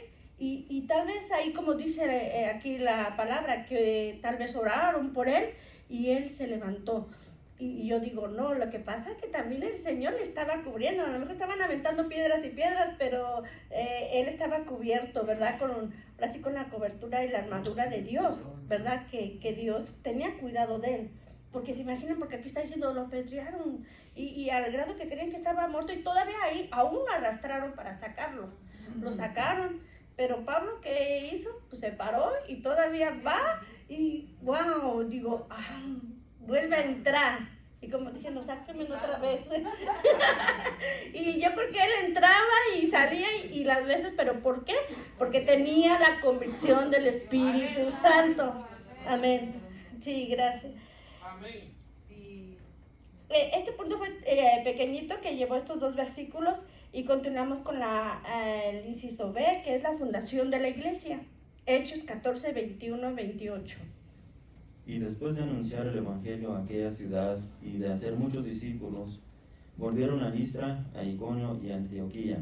I: y tal vez ahí, como dice aquí la palabra, que tal vez oraron por él y él se levantó. Y yo digo, no, lo que pasa es que también el Señor le estaba cubriendo. A lo mejor estaban aventando piedras y piedras, pero él estaba cubierto, ¿verdad? Ahora sí, con la cobertura y la armadura de Dios, ¿verdad? Que Dios tenía cuidado de él. Porque se imaginan, porque aquí está diciendo, lo apedrearon, y al grado que creían que estaba muerto, y todavía ahí aún lo arrastraron para sacarlo. Lo sacaron, pero Pablo, ¿qué hizo? Pues se paró y todavía va, y wow, digo, vuelve a entrar. Y como diciendo, sáquenme otra vez. Y yo creo que él entraba y salía y las veces, ¿pero por qué? Porque tenía la convicción del Espíritu Santo. Amén. Sí, gracias.
C: Amén.
I: Este punto fue pequeñito, que llevó estos 2 versículos, y continuamos con el inciso B, que es la fundación de la iglesia. Hechos 14, 21, 28.
E: Y después de anunciar el evangelio a aquella ciudad y de hacer muchos discípulos, volvieron a Listra, a Iconio y a Antioquía,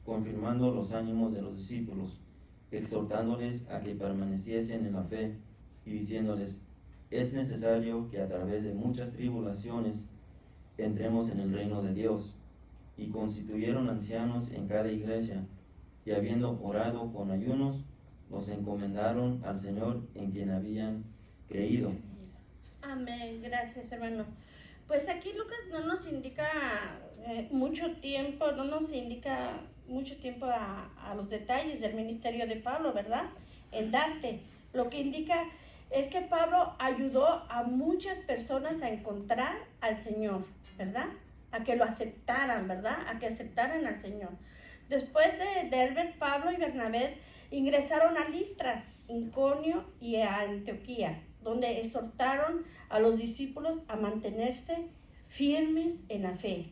E: confirmando los ánimos de los discípulos, exhortándoles a que permaneciesen en la fe, y diciéndoles, es necesario que a través de muchas tribulaciones entremos en el reino de Dios. Y constituyeron ancianos en cada iglesia, y habiendo orado con ayunos, los encomendaron al Señor en quien habían creído.
I: Amén, gracias, hermano. Pues aquí Lucas no nos indica mucho tiempo a los detalles del ministerio de Pablo, ¿verdad? En darte. Lo que indica es que Pablo ayudó a muchas personas a encontrar al Señor, ¿verdad? A que lo aceptaran, ¿verdad? A que aceptaran al Señor. Después de Derbe, Pablo y Bernabé ingresaron a Listra, Iconio y a Antioquía, donde exhortaron a los discípulos a mantenerse firmes en la fe.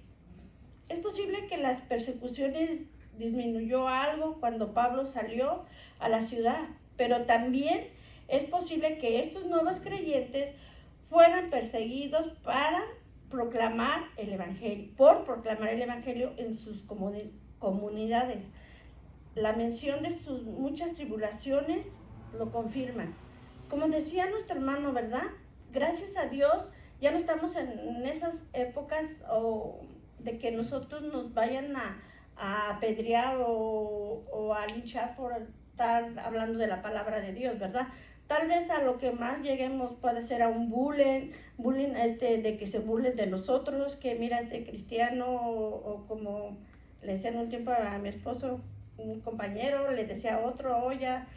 I: Es posible que las persecuciones disminuyó algo cuando Pablo salió a la ciudad, pero también es posible que estos nuevos creyentes fueran perseguidos para proclamar el evangelio, por proclamar el evangelio en sus comunidades. La mención de sus muchas tribulaciones lo confirman. Como decía nuestro hermano, ¿verdad? Gracias a Dios ya no estamos en esas épocas de que nosotros nos vayan a apedrear o a linchar por estar hablando de la palabra de Dios, ¿verdad? Tal vez a lo que más lleguemos puede ser a un bullying de que se burlen de nosotros, que mira cristiano, o como le decía en un tiempo a mi esposo, un compañero le decía a otro, oh, ya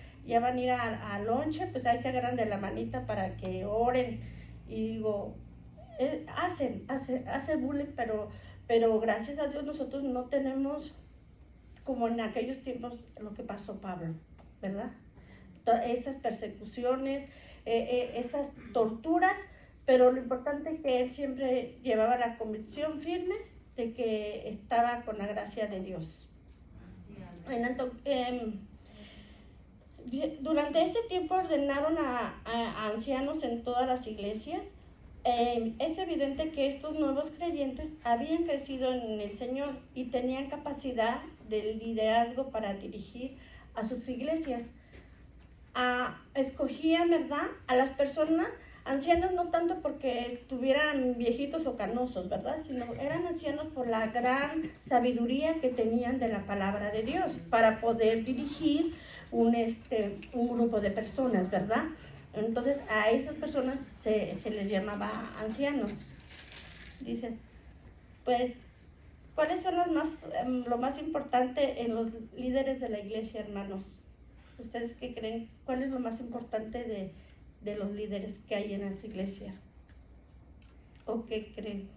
I: van a ir a lonche, pues ahí se agarran de la manita para que oren. Y digo, hace bullying, pero gracias a Dios nosotros no tenemos como en aquellos tiempos lo que pasó Pablo, ¿verdad? Esas persecuciones, esas torturas, pero lo importante es que él siempre llevaba la convicción firme de que estaba con la gracia de Dios. Durante ese tiempo ordenaron a ancianos en todas las iglesias. Es evidente que estos nuevos creyentes habían crecido en el Señor y tenían capacidad de liderazgo para dirigir a sus iglesias. Escogían, ¿verdad?, a las personas ancianos, no tanto porque estuvieran viejitos o canosos, ¿verdad?, sino eran ancianos por la gran sabiduría que tenían de la palabra de Dios para poder dirigir un grupo de personas, ¿verdad? Entonces a esas personas se les llamaba ancianos. Dice, pues, ¿cuáles son lo más importante en los líderes de la iglesia, hermanos? ¿Ustedes qué creen? ¿Cuál es lo más importante de los líderes que hay en las iglesias? ¿O qué creen?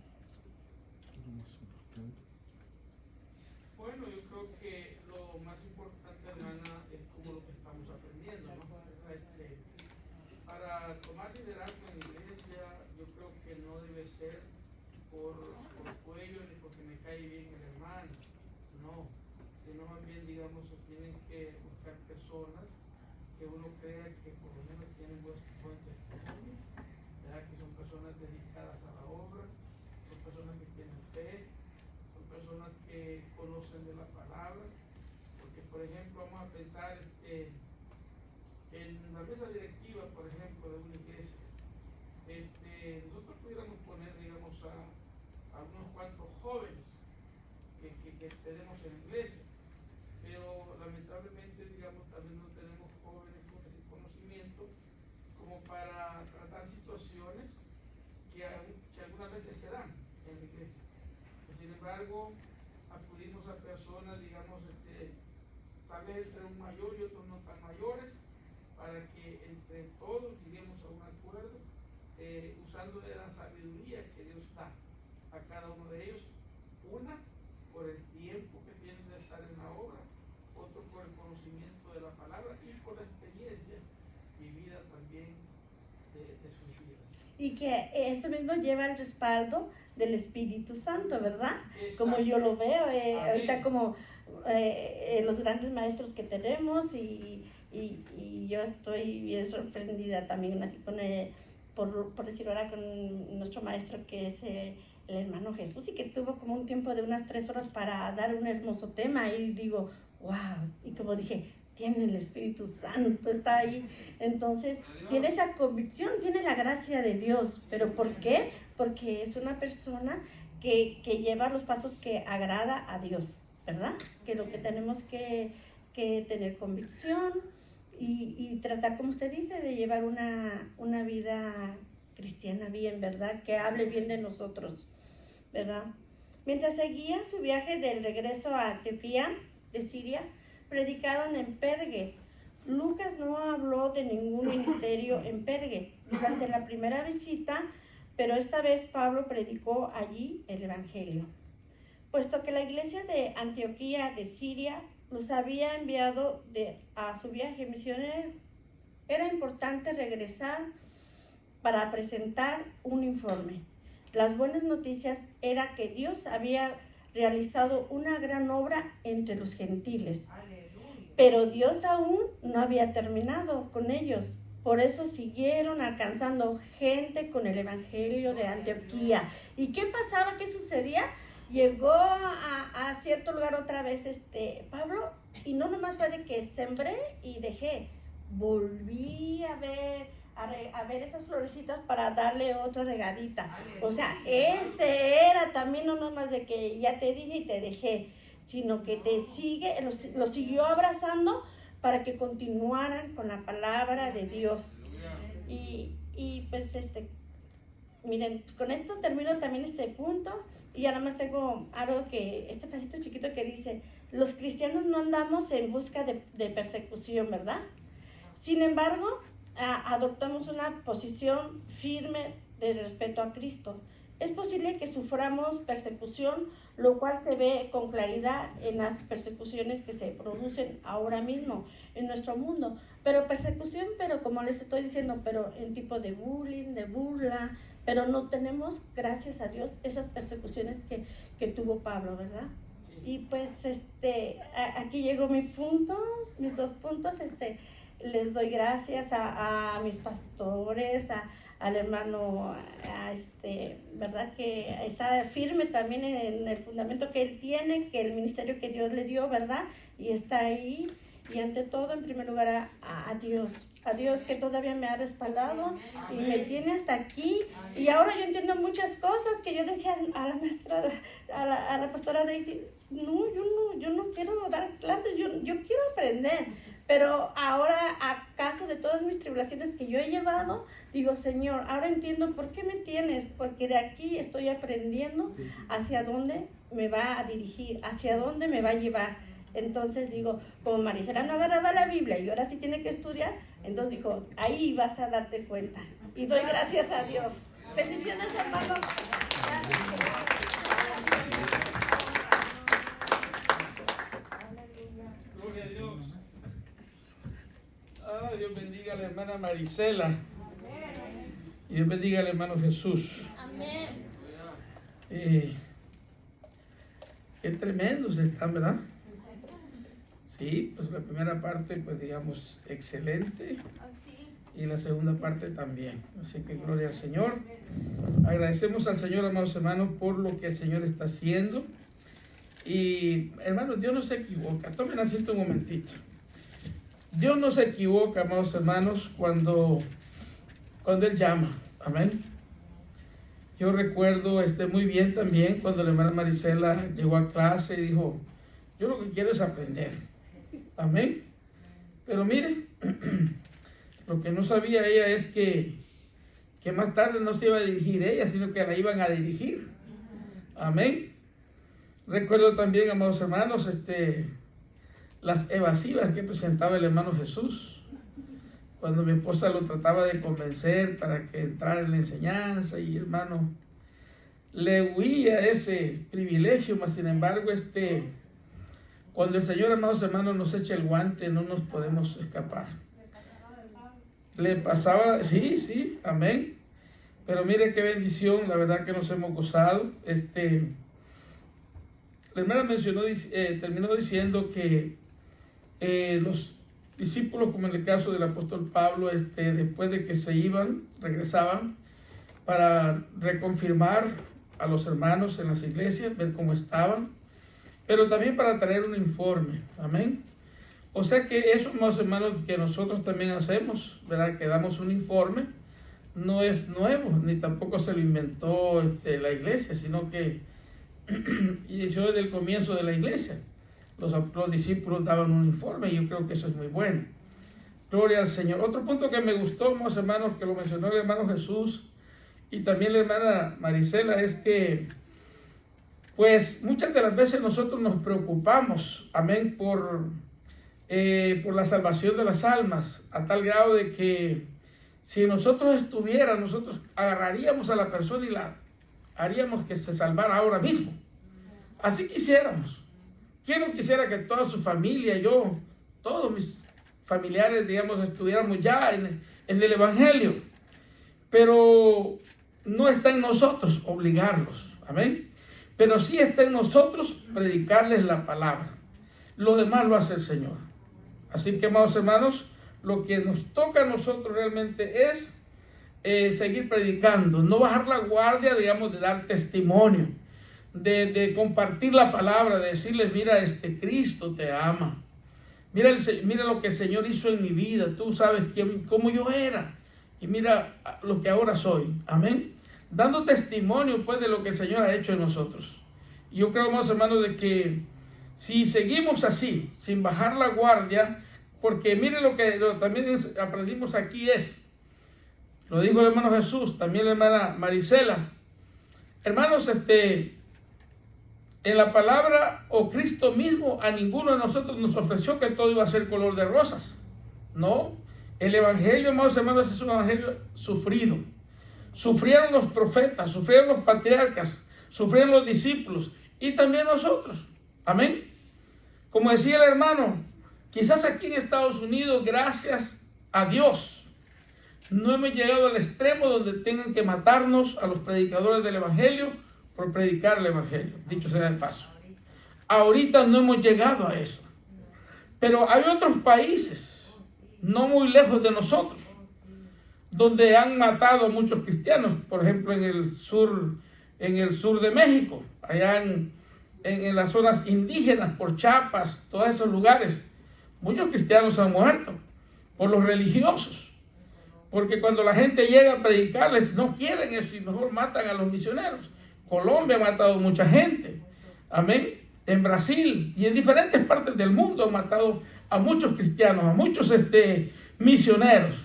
C: Bueno, yo creo que lo más importante, hermana, es como lo que estamos aprendiendo, ¿no? Para tomar liderazgo en la iglesia, yo creo que no debe ser por cuello ni porque me cae bien el hermano, no, sino más bien, digamos, se tienen que buscar personas que uno crea que por lo menos tienen buen testimonio, ¿verdad? Que son personas dedicadas a la obra, son personas que tienen fe, son personas que conocen de la palabra, porque por ejemplo vamos a pensar en la mesa directiva, por ejemplo, de una iglesia, nosotros pudiéramos poner, digamos, a unos cuantos jóvenes que tenemos en la iglesia, pero lamentablemente, digamos, también no tenemos jóvenes con ese conocimiento como para tratar situaciones que algunas veces se dan en la iglesia. Sin embargo, acudimos a personas, digamos, tal vez entre un mayor y otros no tan mayores, para que entre todos lleguemos a un acuerdo, usando de la sabiduría que Dios da a cada uno de ellos, una por el tiempo que tienen de estar en la obra, otro por el conocimiento de la palabra y por la experiencia vivida también de sus vidas.
I: Y que eso mismo lleva el respaldo del Espíritu Santo, ¿verdad?
C: Exacto.
I: Como yo lo veo, ahorita como los grandes maestros que tenemos y yo estoy bien sorprendida también así por decirlo ahora, con nuestro maestro que es el hermano Jesús, y que tuvo como un tiempo de unas 3 horas para dar un hermoso tema, y digo, wow, y como dije, tiene el Espíritu Santo, está ahí. Entonces, tiene esa convicción, tiene la gracia de Dios. ¿Pero por qué? Porque es una persona que lleva los pasos que agrada a Dios, ¿verdad? Que lo que tenemos que tener convicción y tratar, como usted dice, de llevar una vida cristiana bien, ¿verdad? Que hable bien de nosotros, ¿verdad? Mientras seguía su viaje del regreso a Antioquía de Siria, predicaron en Perge. Lucas no habló de ningún ministerio en Perge durante la primera visita, pero esta vez Pablo predicó allí el evangelio. Puesto que la iglesia de Antioquía de Siria los había enviado a su viaje misionero, era importante regresar para presentar un informe. Las buenas noticias era que Dios había realizado una gran obra entre los gentiles. Pero Dios aún no había terminado con ellos. Por eso siguieron alcanzando gente con el evangelio de Antioquía. ¿Y qué pasaba? ¿Qué sucedía? Llegó a cierto lugar otra vez Pablo, y no nomás fue de que sembré y dejé. Volví a ver esas florecitas para darle otra regadita. O sea, ese era también no nomás de que ya te dije y te dejé, sino que lo siguió abrazando para que continuaran con la palabra de Dios. Y pues miren, pues con esto termino también este punto, y ahora más tengo algo este pedacito chiquito que dice: los cristianos no andamos en busca de persecución, ¿verdad? Sin embargo, adoptamos una posición firme de respeto a Cristo. Es posible que suframos persecución, lo cual se ve con claridad en las persecuciones que se producen ahora mismo en nuestro mundo. Pero persecución, pero como les estoy diciendo, pero en tipo de bullying, de burla, pero no tenemos, gracias a Dios, esas persecuciones que tuvo Pablo, ¿verdad? Y pues aquí llegó mis 2 puntos. Les doy gracias a mis pastores, al hermano, verdad que está firme también en el fundamento que él tiene, que el ministerio que Dios le dio, ¿verdad? Y está ahí. Y ante todo, en primer lugar, a Dios que todavía me ha respaldado y me tiene hasta aquí. Y ahora yo entiendo muchas cosas que yo decía a la maestra, a la pastora Daisy: no, yo no quiero dar clases, yo quiero aprender. Pero ahora, a causa de todas mis tribulaciones que yo he llevado, digo: Señor, ahora entiendo por qué me tienes, porque de aquí estoy aprendiendo hacia dónde me va a dirigir, hacia dónde me va a llevar. Entonces digo, como Marisela no agarraba la Biblia y ahora sí tiene que estudiar, entonces dijo: ahí vas a darte cuenta. Y doy gracias a Dios. Bendiciones, hermanos.
C: Gloria a Dios. Dios bendiga a la hermana Marisela. Y Dios bendiga al hermano Jesús.
I: Amén.
C: Qué tremendos están, ¿verdad? Sí, pues la primera parte, pues digamos, excelente. Y la segunda parte también. Así que gloria al Señor. Agradecemos al Señor, amados hermanos, por lo que el Señor está haciendo. Y hermanos, Dios no se equivoca. Tomen asiento un momentito. Dios no se equivoca, amados hermanos, cuando Él llama. Amén. Yo recuerdo muy bien también cuando la hermana Marisela llegó a clase y dijo: yo lo que quiero es aprender. Amén. Pero mire, lo que no sabía ella es que más tarde no se iba a dirigir ella, sino que la iban a dirigir. Amén. Recuerdo también, amados hermanos, las evasivas que presentaba el hermano Jesús, cuando mi esposa lo trataba de convencer para que entrara en la enseñanza, y hermano, le huía ese privilegio, mas sin embargo, cuando el Señor, amados hermanos, nos echa el guante, no nos podemos escapar. Le pasaba, sí, amén. Pero mire qué bendición, la verdad que nos hemos gozado. La hermana terminó diciendo que los discípulos, como en el caso del apóstol Pablo, después de que se iban, regresaban para reconfirmar a los hermanos en las iglesias, ver cómo estaban, pero también para traer un informe. Amén. O sea que eso, hermanos, que nosotros también hacemos, ¿verdad? Que damos un informe, no es nuevo, ni tampoco se lo inventó la iglesia, sino que inició desde el comienzo de la iglesia. Los discípulos daban un informe, y yo creo que eso es muy bueno. Gloria al Señor. Otro punto que me gustó, hermanos, que lo mencionó el hermano Jesús y también la hermana Marisela, es que pues muchas de las veces nosotros nos preocupamos, amén, por la salvación de las almas, a tal grado de que si nosotros nosotros agarraríamos a la persona y la haríamos que se salvara ahora mismo. Así quisiéramos. ¿Quién no quisiera que toda su familia, yo, todos mis familiares, digamos, estuviéramos ya en el Evangelio? Pero no está en nosotros obligarlos, amén. pero sí está en nosotros predicarles la palabra. Lo demás lo hace el Señor. Así que, amados hermanos, lo que nos toca a nosotros realmente es seguir predicando, no bajar la guardia, digamos, de dar testimonio, de compartir la palabra, de decirles, mira, Cristo te ama. Mira lo que el Señor hizo en mi vida. Tú sabes cómo yo era. Y mira lo que ahora soy. Amén. Dando testimonio, pues, de lo que el Señor ha hecho en nosotros. Y yo creo, amados hermanos, de que si seguimos así, sin bajar la guardia, porque mire lo que también aprendimos aquí lo dijo el hermano Jesús, también la hermana Marisela. Hermanos, en la palabra o Cristo mismo a ninguno de nosotros nos ofreció que todo iba a ser color de rosas. No, el evangelio, amados hermanos, es un evangelio sufrido. Sufrieron los profetas, sufrieron los patriarcas, sufrieron los discípulos y también nosotros. Amén. Como decía el hermano, quizás aquí en Estados Unidos, gracias a Dios, no hemos llegado al extremo donde tengan que matarnos a los predicadores del evangelio por predicar el evangelio, dicho sea de paso. Ahorita no hemos llegado a eso. Pero hay otros países, no muy lejos de nosotros, donde han matado a muchos cristianos. Por ejemplo, en el sur de México, allá en las zonas indígenas, por Chiapas, todos esos lugares, muchos cristianos han muerto por los religiosos. Porque cuando la gente llega a predicarles, no quieren eso y mejor matan a los misioneros. Colombia ha matado mucha gente. Amén. En Brasil y en diferentes partes del mundo han matado a muchos cristianos, a muchos misioneros.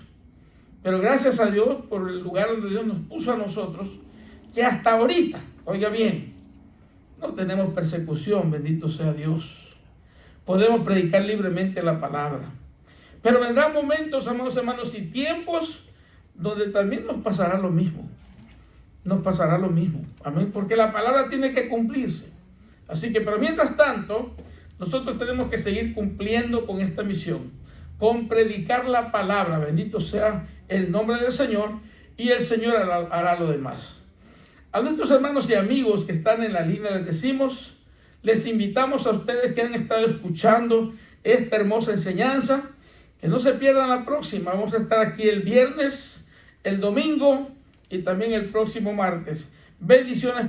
C: Pero gracias a Dios por el lugar donde Dios nos puso a nosotros, que hasta ahorita, oiga bien, no tenemos persecución, bendito sea Dios. Podemos predicar libremente la palabra. Pero vendrán momentos, amados hermanos, y tiempos donde también nos pasará lo mismo. Nos pasará lo mismo. Amén. Porque la palabra tiene que cumplirse. Así que, pero mientras tanto, nosotros tenemos que seguir cumpliendo con esta misión. Con predicar la palabra. Bendito sea el nombre del Señor. Y el Señor hará lo demás. A nuestros hermanos y amigos que están en la línea les decimos, les invitamos a ustedes que han estado escuchando esta hermosa enseñanza, que no se pierdan la próxima. Vamos a estar aquí el viernes, el domingo y también el próximo martes. Bendiciones.